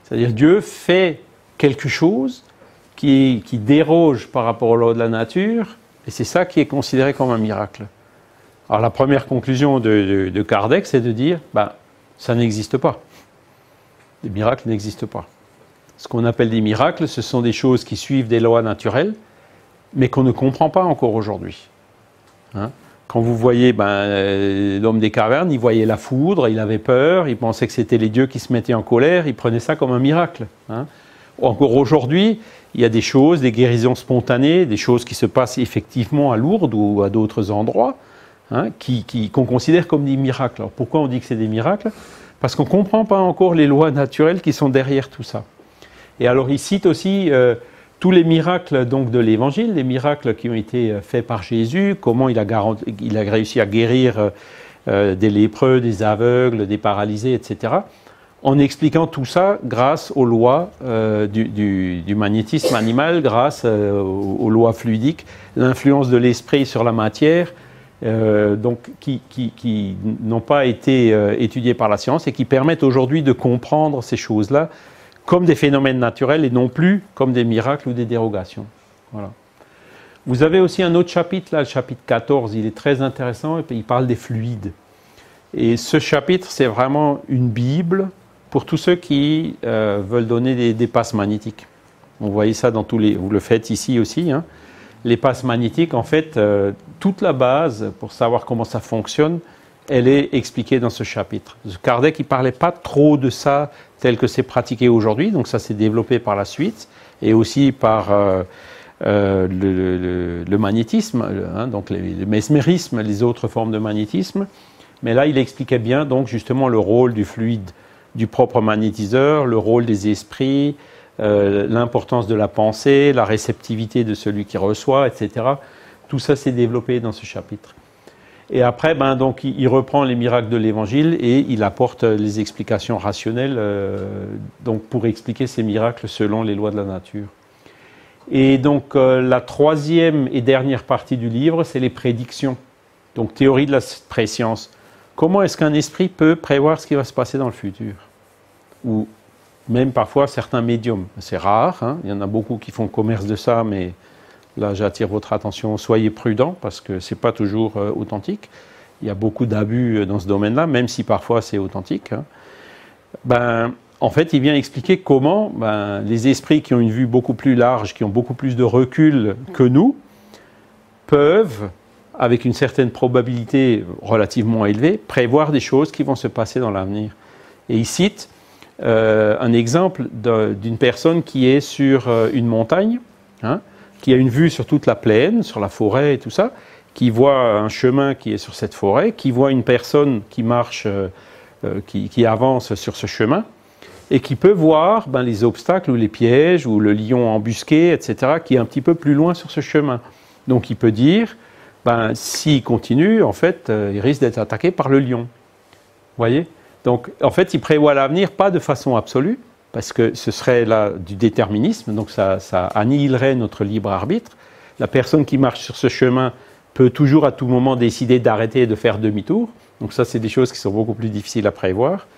Speaker 1: C'est-à-dire Dieu fait quelque chose qui déroge par rapport aux lois de la nature, et c'est ça qui est considéré comme un miracle. Alors la première conclusion de Kardec, c'est de dire, ben, ça n'existe pas. Les miracles n'existent pas. Ce qu'on appelle des miracles, ce sont des choses qui suivent des lois naturelles, mais qu'on ne comprend pas encore aujourd'hui. Hein? Quand vous voyez l'homme des cavernes, il voyait la foudre, il avait peur, il pensait que c'était les dieux qui se mettaient en colère, il prenait ça comme un miracle. Hein? Encore aujourd'hui, il y a des choses, des guérisons spontanées, des choses qui se passent effectivement à Lourdes ou à d'autres endroits, hein, qu'on considère comme des miracles. Alors pourquoi on dit que c'est des miracles? Parce qu'on ne comprend pas encore les lois naturelles qui sont derrière tout ça. Et alors il cite aussi tous les miracles donc, de l'Évangile, les miracles qui ont été faits par Jésus, comment il a réussi à guérir des lépreux, des aveugles, des paralysés, etc., en expliquant tout ça grâce aux lois du magnétisme animal, grâce aux lois fluidiques, l'influence de l'esprit sur la matière, donc qui n'ont pas été étudiées par la science et qui permettent aujourd'hui de comprendre ces choses-là comme des phénomènes naturels et non plus comme des miracles ou des dérogations. Voilà. Vous avez aussi un autre chapitre, là, le chapitre 14, il est très intéressant, et puis il parle des fluides. Et ce chapitre, c'est vraiment une Bible pour tous ceux qui veulent donner des passes magnétiques. Vous voyez ça dans vous le faites ici aussi, hein. Les passes magnétiques, en fait, toute la base pour savoir comment ça fonctionne, elle est expliquée dans ce chapitre. Kardec, il ne parlait pas trop de ça tel que c'est pratiqué aujourd'hui, donc ça s'est développé par la suite, et aussi par le magnétisme, hein, donc le mesmérisme, les autres formes de magnétisme. Mais là, il expliquait bien donc justement le rôle du fluide, du propre magnétiseur, le rôle des esprits, l'importance de la pensée, la réceptivité de celui qui reçoit, etc. Tout ça s'est développé dans ce chapitre. Et après, donc, il reprend les miracles de l'Évangile et il apporte les explications rationnelles donc pour expliquer ces miracles selon les lois de la nature. Et donc, la troisième et dernière partie du livre, c'est les prédictions. Donc, théorie de la préscience. Comment est-ce qu'un esprit peut prévoir ce qui va se passer dans le futur? Ou même parfois certains médiums. C'est rare, hein, il y en a beaucoup qui font commerce de ça, mais là j'attire votre attention, soyez prudents parce que ce n'est pas toujours authentique. Il y a beaucoup d'abus dans ce domaine-là, même si parfois c'est authentique. Hein. En fait, il vient expliquer comment les esprits qui ont une vue beaucoup plus large, qui ont beaucoup plus de recul que nous, peuvent, avec une certaine probabilité relativement élevée, prévoir des choses qui vont se passer dans l'avenir. Et il cite un exemple d'une personne qui est sur une montagne, hein, qui a une vue sur toute la plaine, sur la forêt et tout ça, qui voit un chemin qui est sur cette forêt, qui voit une personne qui marche, qui avance sur ce chemin, et qui peut voir les obstacles ou les pièges ou le lion embusqué, etc., qui est un petit peu plus loin sur ce chemin. Donc il peut dire, s'il continue, en fait, il risque d'être attaqué par le lion. Vous voyez ? Donc, en fait, il prévoit l'avenir pas de façon absolue, parce que ce serait là du déterminisme, donc ça annihilerait notre libre arbitre. La personne qui marche sur ce chemin peut toujours à tout moment décider d'arrêter et de faire demi-tour. Donc ça, c'est des choses qui sont beaucoup plus difficiles à prévoir.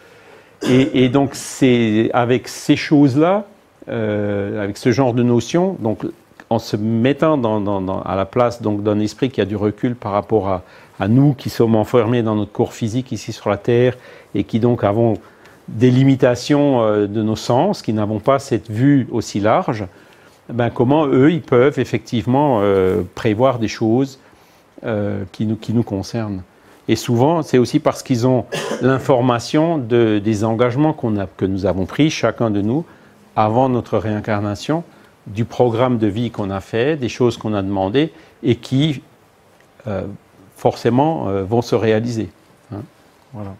Speaker 1: Et donc, c'est avec ces choses-là, avec ce genre de notions, donc en se mettant à la place d'un esprit qui a du recul par rapport à nous qui sommes enfermés dans notre corps physique ici sur la Terre et qui donc avons des limitations de nos sens, qui n'avons pas cette vue aussi large, comment eux, ils peuvent effectivement prévoir des choses qui nous concernent. Et souvent, c'est aussi parce qu'ils ont l'information des engagements que nous avons pris, chacun de nous, avant notre réincarnation, du programme de vie qu'on a fait, des choses qu'on a demandées et qui, forcément, vont se réaliser. Hein, voilà.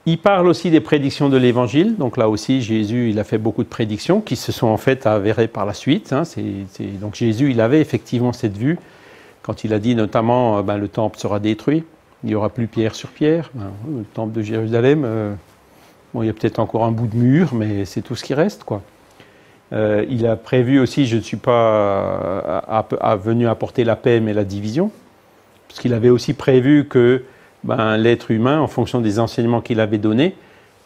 Speaker 1: Il parle aussi des prédictions de l'Évangile. Donc là aussi, Jésus, il a fait beaucoup de prédictions qui se sont en fait avérées par la suite. Hein. Donc Jésus, il avait effectivement cette vue quand il a dit notamment le temple sera détruit, il n'y aura plus pierre sur pierre. Le temple de Jérusalem, il y a peut-être encore un bout de mur, mais c'est tout ce qui reste, quoi. Il a prévu aussi, je ne suis pas venu apporter la paix, mais la division, parce qu'il avait aussi prévu que l'être humain, en fonction des enseignements qu'il avait donnés,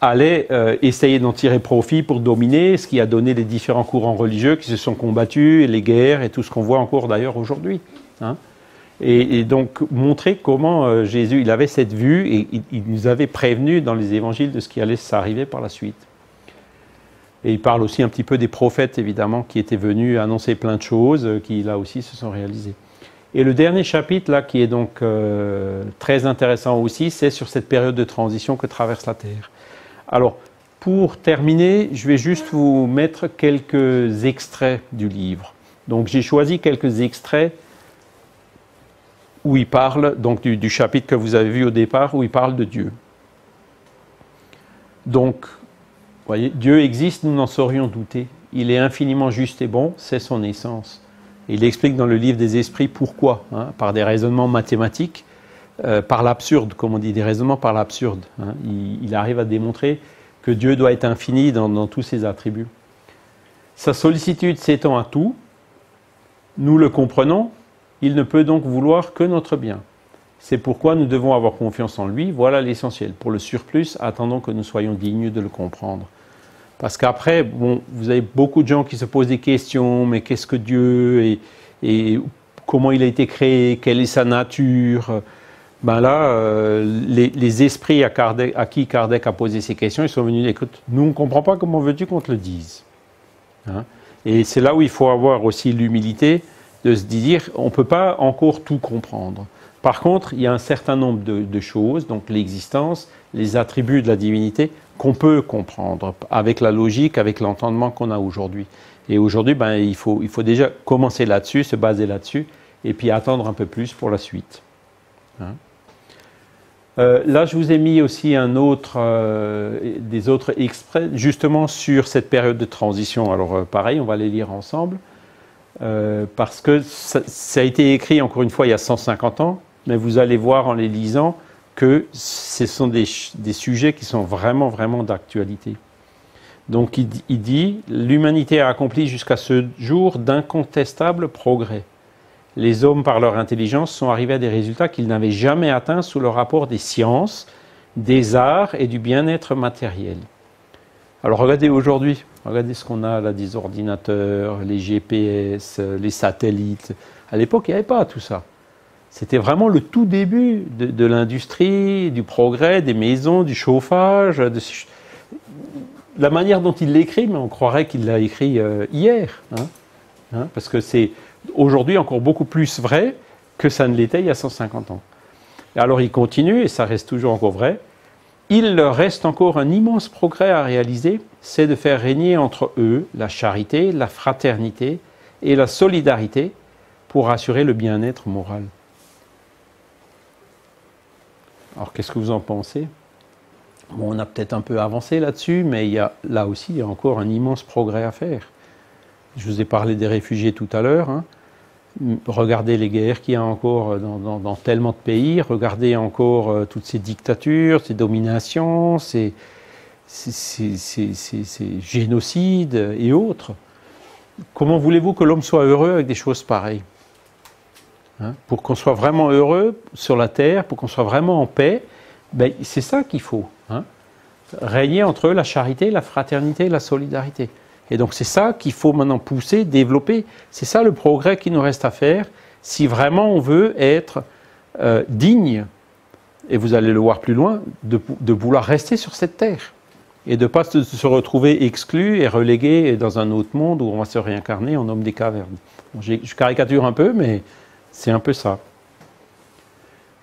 Speaker 1: allait essayer d'en tirer profit pour dominer, ce qui a donné les différents courants religieux qui se sont combattus, et les guerres, et tout ce qu'on voit encore d'ailleurs aujourd'hui. Hein. Et donc montrer comment Jésus, il avait cette vue, et il nous avait prévenu dans les évangiles de ce qui allait s'arriver par la suite. Et il parle aussi un petit peu des prophètes, évidemment, qui étaient venus annoncer plein de choses, qui là aussi se sont réalisées. Et le dernier chapitre, là, qui est donc très intéressant aussi, c'est sur cette période de transition que traverse la Terre. Alors, pour terminer, je vais juste vous mettre quelques extraits du livre. Donc, j'ai choisi quelques extraits où il parle, donc du chapitre que vous avez vu au départ, où il parle de Dieu. Donc, vous voyez, Dieu existe, nous n'en saurions douter. Il est infiniment juste et bon, c'est son essence. Et il explique dans le livre des esprits pourquoi, hein, par des raisonnements mathématiques, par l'absurde, comme on dit, des raisonnements par l'absurde. Hein. Il arrive à démontrer que Dieu doit être infini dans tous ses attributs. Sa sollicitude s'étend à tout, nous le comprenons, il ne peut donc vouloir que notre bien. C'est pourquoi nous devons avoir confiance en lui, voilà l'essentiel. Pour le surplus, attendons que nous soyons dignes de le comprendre. Parce qu'après, vous avez beaucoup de gens qui se posent des questions, mais qu'est-ce que Dieu et comment il a été créé, quelle est sa nature. Les esprits à qui Kardec a posé ces questions, ils sont venus dire, écoute, nous on ne comprend pas, comment veux-tu qu'on te le dise, hein? Et c'est là où il faut avoir aussi l'humilité de se dire, on ne peut pas encore tout comprendre. Par contre, il y a un certain nombre de choses, donc l'existence, les attributs de la divinité, qu'on peut comprendre avec la logique, avec l'entendement qu'on a aujourd'hui. Et aujourd'hui, il faut déjà commencer là-dessus, se baser là-dessus, et puis attendre un peu plus pour la suite. Hein? Là, je vous ai mis aussi des autres extraits, justement sur cette période de transition. Alors, pareil, on va les lire ensemble. parce que ça a été écrit, encore une fois, il y a 150 ans, mais vous allez voir en les lisant que ce sont des sujets qui sont vraiment, vraiment d'actualité. Donc il dit « L'humanité a accompli jusqu'à ce jour d'incontestables progrès. Les hommes, par leur intelligence, sont arrivés à des résultats qu'ils n'avaient jamais atteints sous le rapport des sciences, des arts et du bien-être matériel. » Alors regardez aujourd'hui, regardez ce qu'on a là, des ordinateurs, les GPS, les satellites. À l'époque, il n'y avait pas tout ça. C'était vraiment le tout début de l'industrie, du progrès, des maisons, du chauffage, la manière dont il l'écrit, mais on croirait qu'il l'a écrit hier. Parce que c'est aujourd'hui encore beaucoup plus vrai que ça ne l'était il y a 150 ans. Et alors il continue, et ça reste toujours encore vrai. Il leur reste encore un immense progrès à réaliser, c'est de faire régner entre eux la charité, la fraternité et la solidarité pour assurer le bien-être moral. Alors qu'est-ce que vous en pensez ? Bon, on a peut-être un peu avancé là-dessus, mais là aussi, il y a encore un immense progrès à faire. Je vous ai parlé des réfugiés tout à l'heure. Regardez les guerres qu'il y a encore dans tellement de pays. Regardez encore toutes ces dictatures, ces dominations, ces génocides et autres. Comment voulez-vous que l'homme soit heureux avec des choses pareilles ? Pour qu'on soit vraiment heureux sur la terre, pour qu'on soit vraiment en paix, ben, c'est ça qu'il faut. Régner entre eux la charité, la fraternité et la solidarité. Et donc c'est ça qu'il faut maintenant pousser, développer. C'est ça le progrès qui nous reste à faire si vraiment on veut être digne, et vous allez le voir plus loin, de vouloir rester sur cette terre. Et de ne pas se retrouver exclu et relégué dans un autre monde où on va se réincarner en homme des cavernes. Bon, je caricature un peu, mais c'est un peu ça.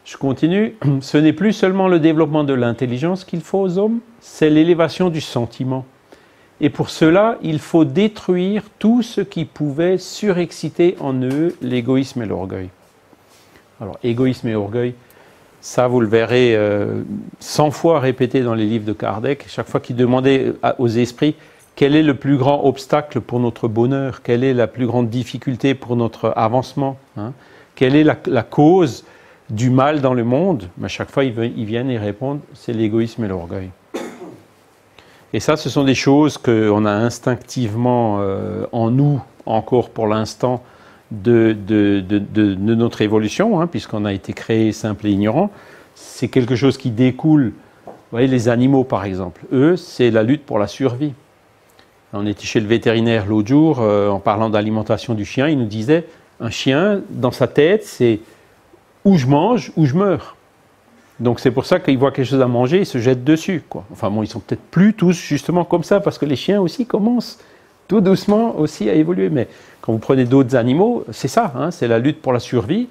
Speaker 1: Je continue. Ce n'est plus seulement le développement de l'intelligence qu'il faut aux hommes, c'est l'élévation du sentiment. Et pour cela, il faut détruire tout ce qui pouvait surexciter en eux l'égoïsme et l'orgueil. Alors, égoïsme et orgueil, ça vous le verrez 100 fois répété dans les livres de Kardec, chaque fois qu'il demandait aux esprits quel est le plus grand obstacle pour notre bonheur, quelle est la plus grande difficulté pour notre avancement, quelle est la cause du mal dans le monde, mais à chaque fois ils viennent et répondent, c'est l'égoïsme et l'orgueil. Et ça, ce sont des choses qu'on a instinctivement en nous, encore pour l'instant, de notre évolution, puisqu'on a été créé simple et ignorant. C'est quelque chose qui découle, vous voyez, les animaux par exemple, eux, c'est la lutte pour la survie. On était chez le vétérinaire l'autre jour, en parlant d'alimentation du chien, il nous disait, un chien, dans sa tête, c'est ou je mange, ou je meurs. Donc c'est pour ça qu'il voit quelque chose à manger, il se jette dessus, quoi. Enfin bon, ils sont peut-être plus tous justement comme ça, parce que les chiens aussi commencent tout doucement aussi à évoluer. Mais quand vous prenez d'autres animaux, c'est ça, c'est la lutte pour la survie.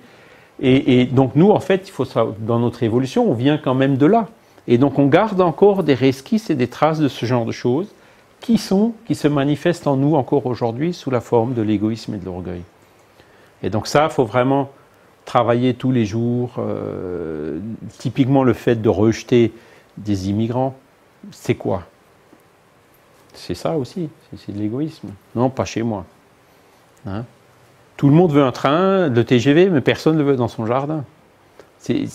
Speaker 1: Et donc nous, en fait, il faut ça, dans notre évolution, on vient quand même de là. Et donc on garde encore des resquisses et des traces de ce genre de choses qui se manifestent en nous encore aujourd'hui sous la forme de l'égoïsme et de l'orgueil. Et donc ça, il faut vraiment travailler tous les jours. Typiquement, le fait de rejeter des immigrants, c'est quoi? C'est ça aussi, c'est de l'égoïsme. Non, pas chez moi. Tout le monde veut un train, le TGV, mais personne ne le veut dans son jardin. Il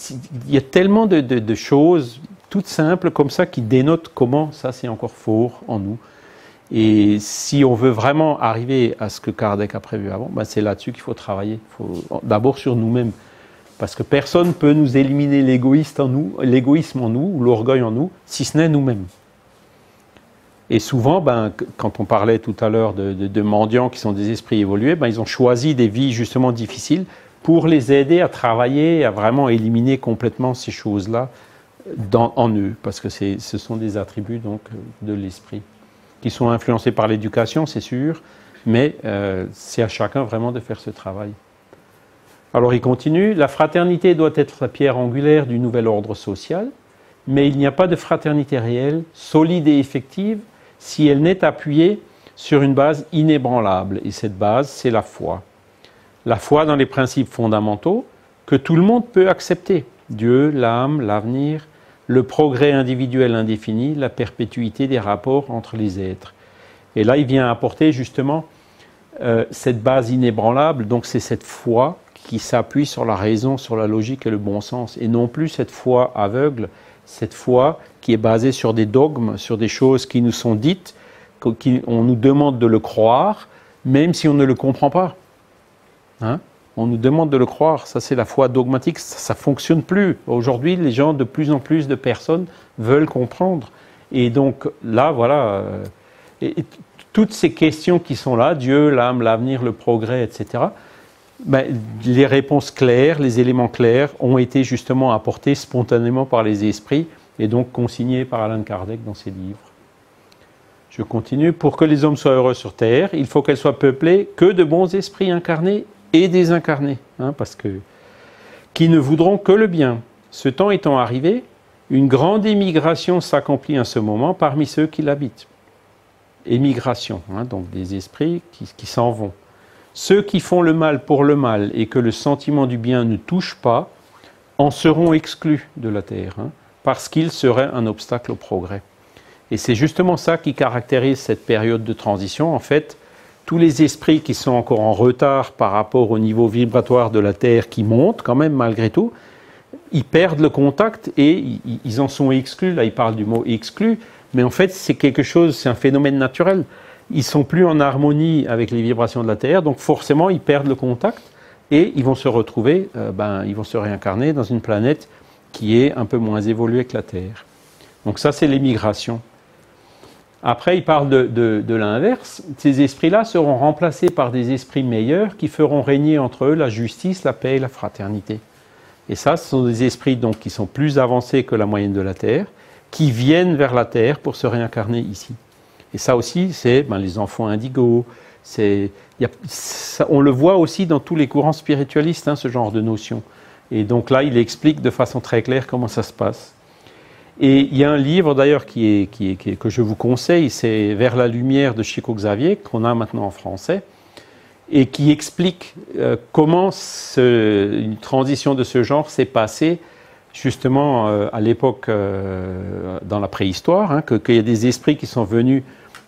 Speaker 1: y a tellement de choses toutes simples comme ça qui dénotent comment ça c'est encore fort en nous. Et si on veut vraiment arriver à ce que Kardec a prévu avant, c'est là-dessus qu'il faut travailler. Il faut d'abord sur nous-mêmes. Parce que personne ne peut nous éliminer l'égoïsme en nous, ou l'orgueil en nous, si ce n'est nous-mêmes. Et souvent, quand on parlait tout à l'heure de mendiants qui sont des esprits évolués, ils ont choisi des vies justement difficiles pour les aider à travailler, à vraiment éliminer complètement ces choses-là en eux. Parce que ce sont des attributs donc, de l'esprit, qui sont influencés par l'éducation, c'est sûr, mais c'est à chacun vraiment de faire ce travail. Alors il continue, la fraternité doit être la pierre angulaire du nouvel ordre social, mais il n'y a pas de fraternité réelle, solide et effective, si elle n'est appuyée sur une base inébranlable. Et cette base, c'est la foi. La foi dans les principes fondamentaux que tout le monde peut accepter. Dieu, l'âme, l'avenir, le progrès individuel indéfini, la perpétuité des rapports entre les êtres. Et là, il vient apporter justement cette base inébranlable, donc c'est cette foi qui s'appuie sur la raison, sur la logique et le bon sens, et non plus cette foi aveugle, cette foi qui est basée sur des dogmes, sur des choses qui nous sont dites, on nous demande de le croire, même si on ne le comprend pas. Hein? On nous demande de le croire, ça c'est la foi dogmatique, ça ne fonctionne plus. Aujourd'hui, les gens, de plus en plus de personnes veulent comprendre. Et donc là, voilà, et toutes ces questions qui sont là, Dieu, l'âme, l'avenir, le progrès, etc., ben, les réponses claires, les éléments clairs ont été justement apportés spontanément par les esprits et donc consignés par Allan Kardec dans ses livres. Je continue. Pour que les hommes soient heureux sur terre, il faut qu'elles soient peuplées que de bons esprits incarnés et désincarnés, hein, parce que qui ne voudront que le bien. Ce temps étant arrivé, une grande émigration s'accomplit en ce moment parmi ceux qui l'habitent. Émigration, hein, donc des esprits qui s'en vont. Ceux qui font le mal pour le mal et que le sentiment du bien ne touche pas en seront exclus de la terre, hein, parce qu'ils seraient un obstacle au progrès. Et c'est justement ça qui caractérise cette période de transition. En fait, tous les esprits qui sont encore en retard par rapport au niveau vibratoire de la Terre qui monte quand même malgré tout, ils perdent le contact et ils en sont exclus. Là, il parle du mot exclu, mais en fait, c'est quelque chose, c'est un phénomène naturel. Ils ne sont plus en harmonie avec les vibrations de la Terre, donc forcément, ils perdent le contact et ils vont se retrouver, ils vont se réincarner dans une planète qui est un peu moins évoluée que la Terre. Donc ça, c'est l'émigration. Après, il parle de l'inverse. Ces esprits-là seront remplacés par des esprits meilleurs qui feront régner entre eux la justice, la paix et la fraternité. Et ça, ce sont des esprits donc, qui sont plus avancés que la moyenne de la Terre, qui viennent vers la Terre pour se réincarner ici. Et ça aussi, c'est les enfants indigos. On le voit aussi dans tous les courants spiritualistes, hein, ce genre de notion. Et donc là, il explique de façon très claire comment ça se passe. Et il y a un livre d'ailleurs que je vous conseille, c'est Vers la lumière de Chico Xavier, qu'on a maintenant en français, et qui explique comment une transition de ce genre s'est passée justement à l'époque dans la préhistoire, hein, qu'il y a des esprits qui sont venus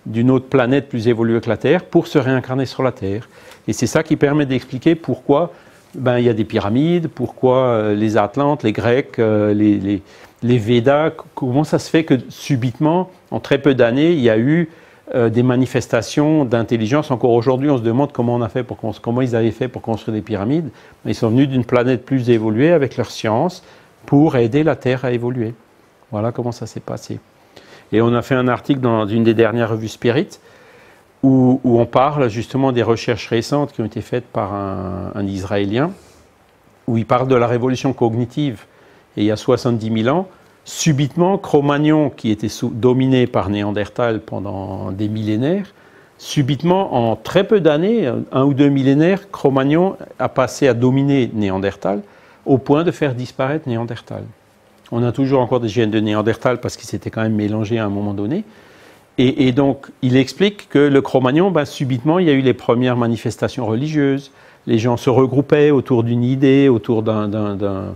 Speaker 1: d'une autre planète plus évoluée que la Terre pour se réincarner sur la Terre. Et c'est ça qui permet d'expliquer pourquoi il y a des pyramides, pourquoi les Atlantes, les Grecs, les Védas, comment ça se fait que subitement, en très peu d'années, il y a eu des manifestations d'intelligence. Encore aujourd'hui, on se demande comment ils avaient fait pour construire des pyramides. Ils sont venus d'une planète plus évoluée avec leur science pour aider la Terre à évoluer. Voilà comment ça s'est passé. Et on a fait un article dans une des dernières revues Spirit où on parle justement des recherches récentes qui ont été faites par un Israélien, où il parle de la révolution cognitive. Et il y a 70 000 ans, subitement, Cro-Magnon, qui était dominé par Néandertal pendant des millénaires, subitement, en très peu d'années, 1 ou 2 millénaires, Cro-Magnon a passé à dominer Néandertal au point de faire disparaître Néandertal. On a toujours encore des gènes de Néandertal parce qu'ils s'étaient quand même mélangés à un moment donné. Et donc, il explique que le Cro-Magnon, subitement, il y a eu les premières manifestations religieuses. Les gens se regroupaient autour d'une idée, autour d'un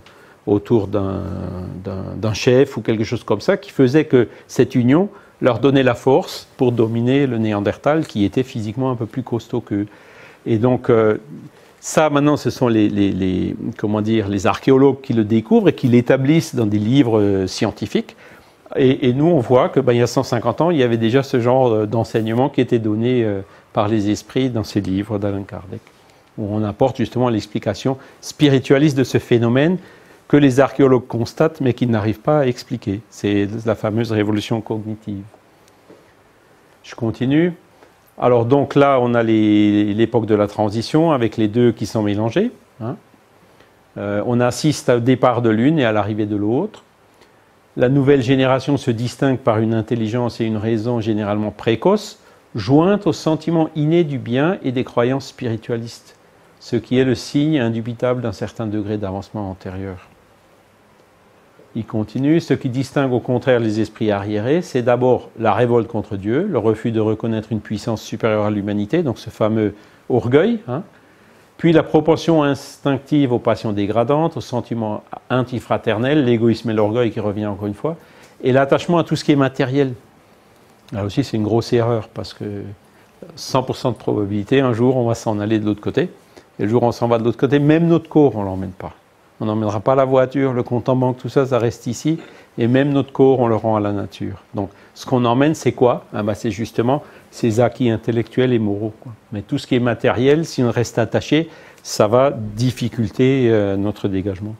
Speaker 1: chef ou quelque chose comme ça, qui faisait que cette union leur donnait la force pour dominer le Néandertal, qui était physiquement un peu plus costaud qu'eux. Et donc, ça, maintenant, ce sont les archéologues qui le découvrent et qui l'établissent dans des livres scientifiques. Et nous, on voit qu'il y a 150 ans, il y avait déjà ce genre d'enseignement qui était donné par les esprits dans ces livres d'Allan Kardec, où on apporte justement l'explication spiritualiste de ce phénomène que les archéologues constatent, mais qu'ils n'arrivent pas à expliquer. C'est la fameuse révolution cognitive. Je continue. Alors donc là, on a l'époque de la transition, avec les deux qui sont mélangés. Hein. On assiste au départ de l'une et à l'arrivée de l'autre. La nouvelle génération se distingue par une intelligence et une raison généralement précoces, jointes au sentiment inné du bien et des croyances spiritualistes, ce qui est le signe indubitable d'un certain degré d'avancement antérieur. Il continue, ce qui distingue au contraire les esprits arriérés, c'est d'abord la révolte contre Dieu, le refus de reconnaître une puissance supérieure à l'humanité, donc ce fameux orgueil, hein, puis la propension instinctive aux passions dégradantes, aux sentiments antifraternels, l'égoïsme et l'orgueil qui revient encore une fois, et l'attachement à tout ce qui est matériel. Là aussi, c'est une grosse erreur, parce que 100% de probabilité, un jour on va s'en aller de l'autre côté. Et le jour où on s'en va de l'autre côté, même notre corps, on ne l'emmène pas. On n'emmènera pas la voiture, le compte en banque, tout ça, ça reste ici. Et même notre corps, on le rend à la nature. Donc, ce qu'on emmène, c'est quoi? C'est justement ces acquis intellectuels et moraux, quoi. Mais tout ce qui est matériel, si on reste attaché, ça va difficulter notre dégagement.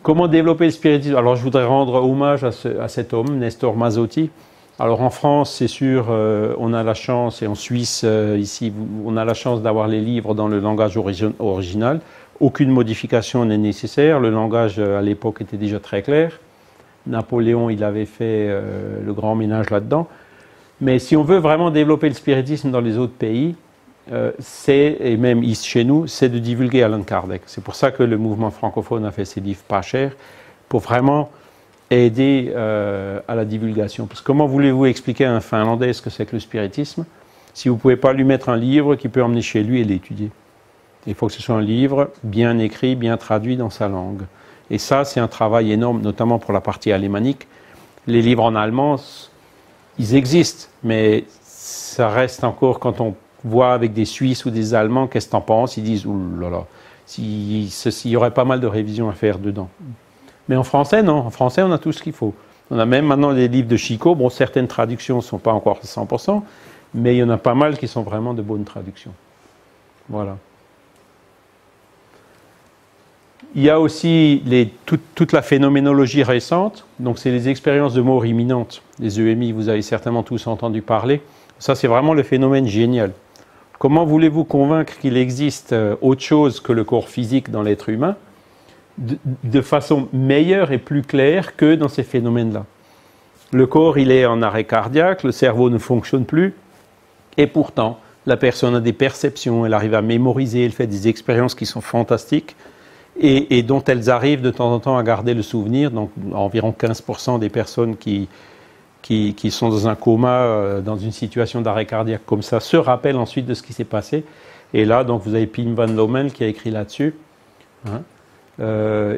Speaker 1: Comment développer le spiritisme? Alors, je voudrais rendre hommage à cet homme, Nestor Masotti. Alors, en France, c'est sûr, on a la chance, et en Suisse, ici, on a la chance d'avoir les livres dans le langage original. Aucune modification n'est nécessaire. Le langage, à l'époque, était déjà très clair. Napoléon, il avait fait le grand ménage là-dedans. Mais si on veut vraiment développer le spiritisme dans les autres pays, et même ici chez nous, c'est de divulguer Allan Kardec. C'est pour ça que le mouvement francophone a fait ses livres pas chers, pour vraiment aider à la divulgation. Parce que comment voulez-vous expliquer à un Finlandais ce que c'est que le spiritisme si vous ne pouvez pas lui mettre un livre qu'il peut emmener chez lui et l'étudier? Il faut que ce soit un livre bien écrit, bien traduit dans sa langue. Et ça, c'est un travail énorme, notamment pour la partie alémanique. Les livres en allemand, ils existent, mais ça reste encore, quand on voit avec des Suisses ou des Allemands, qu'est-ce que tu en penses? Ils disent, ouh là là, il y aurait pas mal de révisions à faire dedans. Mais en français, non. En français, on a tout ce qu'il faut. On a même maintenant les livres de Chico. Bon, certaines traductions ne sont pas encore 100%, mais il y en a pas mal qui sont vraiment de bonnes traductions. Voilà. Il y a aussi toute la phénoménologie récente. Donc, c'est les expériences de mort imminente. Les EMI, vous avez certainement tous entendu parler. Ça, c'est vraiment le phénomène génial. Comment voulez-vous convaincre qu'il existe autre chose que le corps physique dans l'être humain de façon meilleure et plus claire que dans ces phénomènes-là? Le corps, il est en arrêt cardiaque, le cerveau ne fonctionne plus, et pourtant, la personne a des perceptions, elle arrive à mémoriser, elle fait des expériences qui sont fantastiques, et dont elles arrivent de temps en temps à garder le souvenir. Donc, environ 15% des personnes qui sont dans un coma, dans une situation d'arrêt cardiaque comme ça, se rappellent ensuite de ce qui s'est passé. Et là, donc, vous avez Pim van Lommel qui a écrit là-dessus, hein,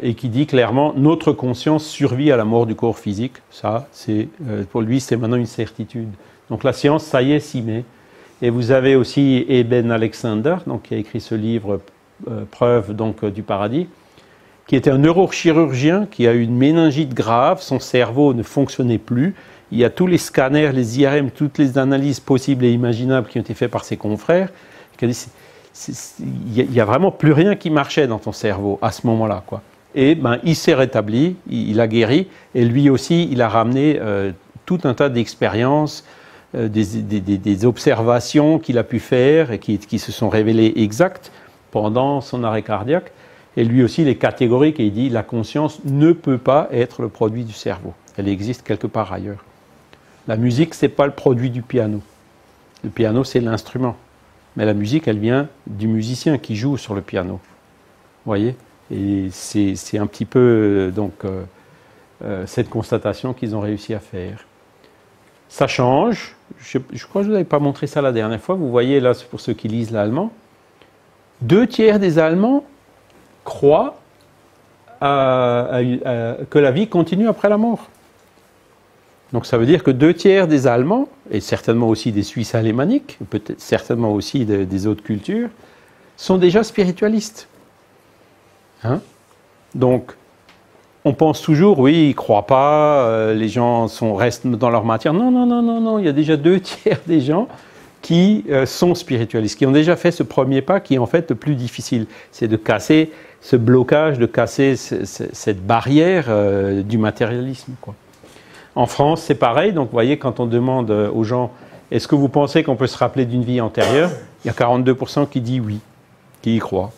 Speaker 1: et qui dit clairement, notre conscience survit à la mort du corps physique. Ça, pour lui, c'est maintenant une certitude. Donc la science, ça y est, s'y met. Et vous avez aussi Eben Alexander, donc, qui a écrit ce livre, Preuve donc, du paradis, qui était un neurochirurgien qui a eu une méningite grave, son cerveau ne fonctionnait plus. Il y a tous les scanners, les IRM, toutes les analyses possibles et imaginables qui ont été faites par ses confrères. Qui a dit, il n'y a vraiment plus rien qui marchait dans ton cerveau à ce moment-là, quoi. Et il s'est rétabli, il a guéri, et lui aussi, il a ramené tout un tas d'expériences, des observations qu'il a pu faire et qui se sont révélées exactes pendant son arrêt cardiaque. Et lui aussi, il est catégorique et il dit la conscience ne peut pas être le produit du cerveau. Elle existe quelque part ailleurs. La musique, ce n'est pas le produit du piano. Le piano, c'est l'instrument. Mais la musique, elle vient du musicien qui joue sur le piano. Vous voyez? Et c'est un petit peu cette constatation qu'ils ont réussi à faire. Ça change. Je crois que je ne vous avais pas montré ça la dernière fois. Vous voyez là, pour ceux qui lisent l'allemand, 2/3 des Allemands croient que la vie continue après la mort. Donc ça veut dire que 2/3 des Allemands, et certainement aussi des Suisses alémaniques, peut-être certainement aussi des autres cultures, sont déjà spiritualistes. Hein? Donc, on pense toujours, oui, ils ne croient pas, les gens restent dans leur matière. Non, non, non, non, non, il y a déjà 2/3 des gens qui sont spiritualistes, qui ont déjà fait ce premier pas qui est en fait le plus difficile. C'est de casser ce blocage, de casser cette barrière du matérialisme, quoi. En France, c'est pareil. Donc, vous voyez, quand on demande aux gens « Est-ce que vous pensez qu'on peut se rappeler d'une vie antérieure ?» Il y a 42% qui disent oui, qui y croient.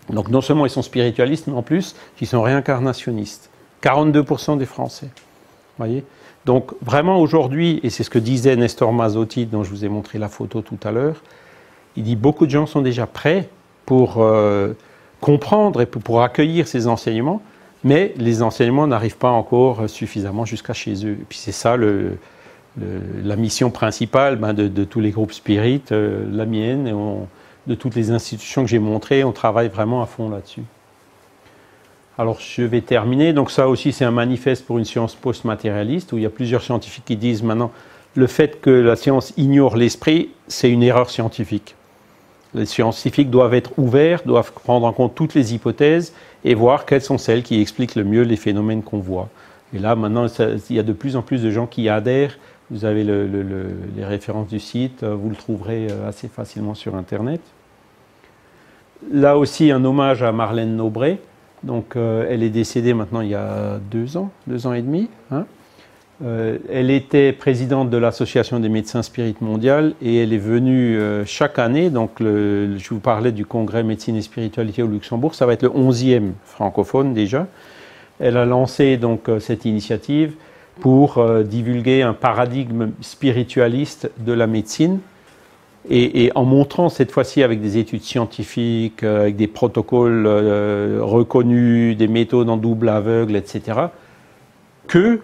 Speaker 1: Donc, non seulement ils sont spiritualistes, mais en plus, ils sont réincarnationnistes. 42% des Français. Vous voyez ? Donc, vraiment, aujourd'hui, et c'est ce que disait Nestor Masotti, dont je vous ai montré la photo tout à l'heure, il dit beaucoup de gens sont déjà prêts pour comprendre et pour accueillir ces enseignements, mais les enseignements n'arrivent pas encore suffisamment jusqu'à chez eux. Et puis c'est ça la mission principale de tous les groupes spirites, la mienne, et de toutes les institutions que j'ai montrées, on travaille vraiment à fond là-dessus. Alors je vais terminer. Donc ça aussi c'est un manifeste pour une science post-matérialiste, où il y a plusieurs scientifiques qui disent maintenant le fait que la science ignore l'esprit, c'est une erreur scientifique. Les scientifiques doivent être ouverts, doivent prendre en compte toutes les hypothèses et voir quelles sont celles qui expliquent le mieux les phénomènes qu'on voit. Et là, maintenant, il y a de plus en plus de gens qui adhèrent. Vous avez les références du site, vous le trouverez assez facilement sur Internet. Là aussi, un hommage à Marlène Nobré. Donc, elle est décédée maintenant il y a 2 ans et demi. Hein. Elle était présidente de l'Association des médecins spirites mondiale et elle est venue chaque année. Donc, je vous parlais du congrès médecine et spiritualité au Luxembourg. Ça va être le 11e francophone déjà. Elle a lancé donc cette initiative pour divulguer un paradigme spiritualiste de la médecine et en montrant cette fois-ci avec des études scientifiques, avec des protocoles reconnus, des méthodes en double aveugle, etc., que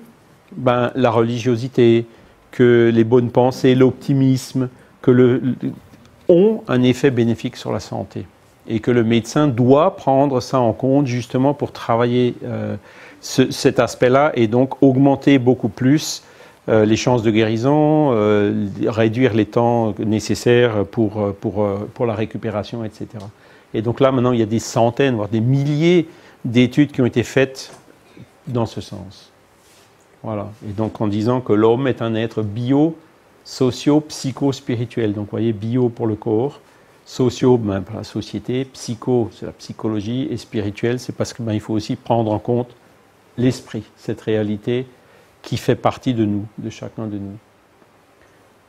Speaker 1: la religiosité, que les bonnes pensées, l'optimisme, ont un effet bénéfique sur la santé. Et que le médecin doit prendre ça en compte justement pour travailler cet aspect-là et donc augmenter beaucoup plus les chances de guérison, réduire les temps nécessaires pour la récupération, etc. Et donc là, maintenant, il y a des centaines, voire des milliers d'études qui ont été faites dans ce sens. Voilà. Et donc en disant que l'homme est un être bio, socio, psycho-spirituel. Donc vous voyez, bio pour le corps, socio pour la société, psycho c'est la psychologie et spirituel c'est parce qu'il faut aussi prendre en compte l'esprit, cette réalité qui fait partie de nous, de chacun de nous.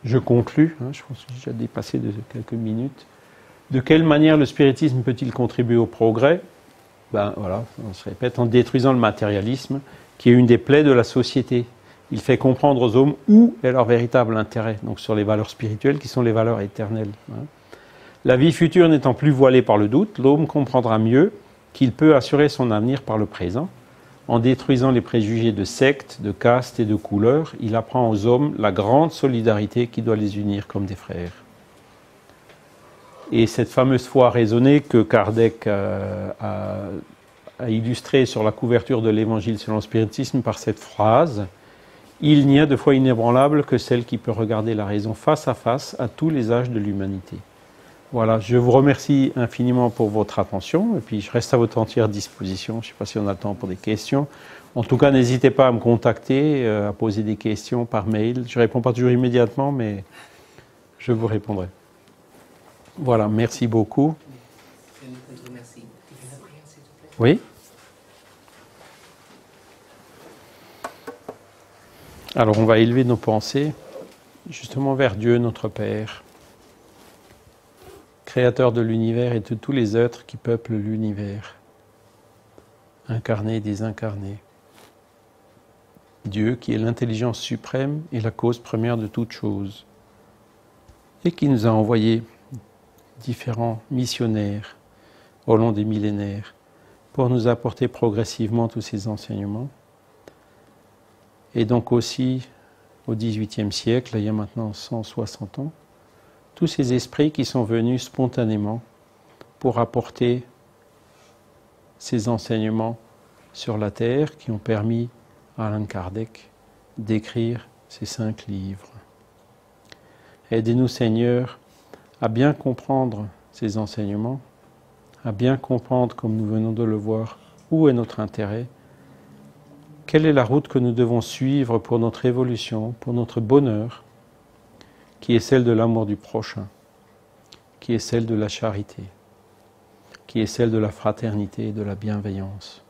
Speaker 1: Je conclus, je pense que j'ai déjà dépassé de quelques minutes. De quelle manière le spiritisme peut-il contribuer au progrès? Voilà, on se répète, en détruisant le matérialisme, qui est une des plaies de la société. Il fait comprendre aux hommes où est leur véritable intérêt, donc sur les valeurs spirituelles qui sont les valeurs éternelles. La vie future n'étant plus voilée par le doute, l'homme comprendra mieux qu'il peut assurer son avenir par le présent. En détruisant les préjugés de sectes, de castes et de couleurs, il apprend aux hommes la grande solidarité qui doit les unir comme des frères. Et cette fameuse foi raisonnée que Kardec a illustrée sur la couverture de l'Évangile selon le spiritisme par cette phrase « Il n'y a de foi inébranlable que celle qui peut regarder la raison face à face à tous les âges de l'humanité. » Voilà, je vous remercie infiniment pour votre attention et puis je reste à votre entière disposition. Je ne sais pas si on a le temps pour des questions. En tout cas, n'hésitez pas à me contacter, à poser des questions par mail. Je ne réponds pas toujours immédiatement, mais je vous répondrai. Voilà, merci beaucoup. Oui? Alors, on va élever nos pensées justement vers Dieu, notre Père, Créateur de l'univers et de tous les êtres qui peuplent l'univers, incarnés et désincarnés. Dieu qui est l'intelligence suprême et la cause première de toutes choses, et qui nous a envoyé différents missionnaires au long des millénaires pour nous apporter progressivement tous ces enseignements. Et donc aussi, au XVIIIe siècle, il y a maintenant 160 ans, tous ces esprits qui sont venus spontanément pour apporter ces enseignements sur la terre qui ont permis à Allan Kardec d'écrire ces 5 livres. Aidez-nous, Seigneur, à bien comprendre ces enseignements, à bien comprendre, comme nous venons de le voir, où est notre intérêt, quelle est la route que nous devons suivre pour notre évolution, pour notre bonheur, qui est celle de l'amour du prochain, qui est celle de la charité, qui est celle de la fraternité et de la bienveillance.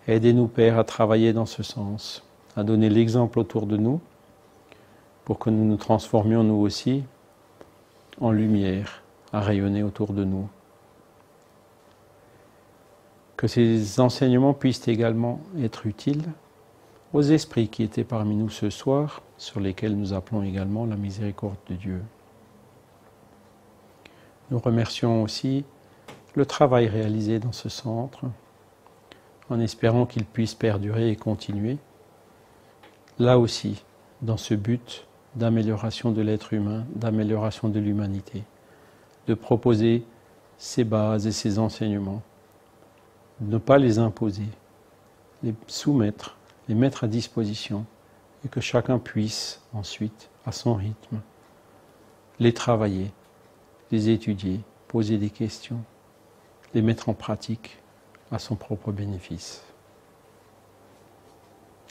Speaker 1: Aidez-nous, Père, à travailler dans ce sens, à donner l'exemple autour de nous, pour que nous nous transformions nous aussi en lumière, à rayonner autour de nous. Que ces enseignements puissent également être utiles aux esprits qui étaient parmi nous ce soir, sur lesquels nous appelons également la miséricorde de Dieu. Nous remercions aussi le travail réalisé dans ce centre, en espérant qu'il puisse perdurer et continuer, là aussi, dans ce but d'amélioration de l'être humain, d'amélioration de l'humanité, de proposer ces bases et ces enseignements, de ne pas les imposer, les soumettre, les mettre à disposition, et que chacun puisse ensuite, à son rythme, les travailler, les étudier, poser des questions, les mettre en pratique à son propre bénéfice.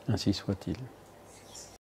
Speaker 1: Ainsi soit-il.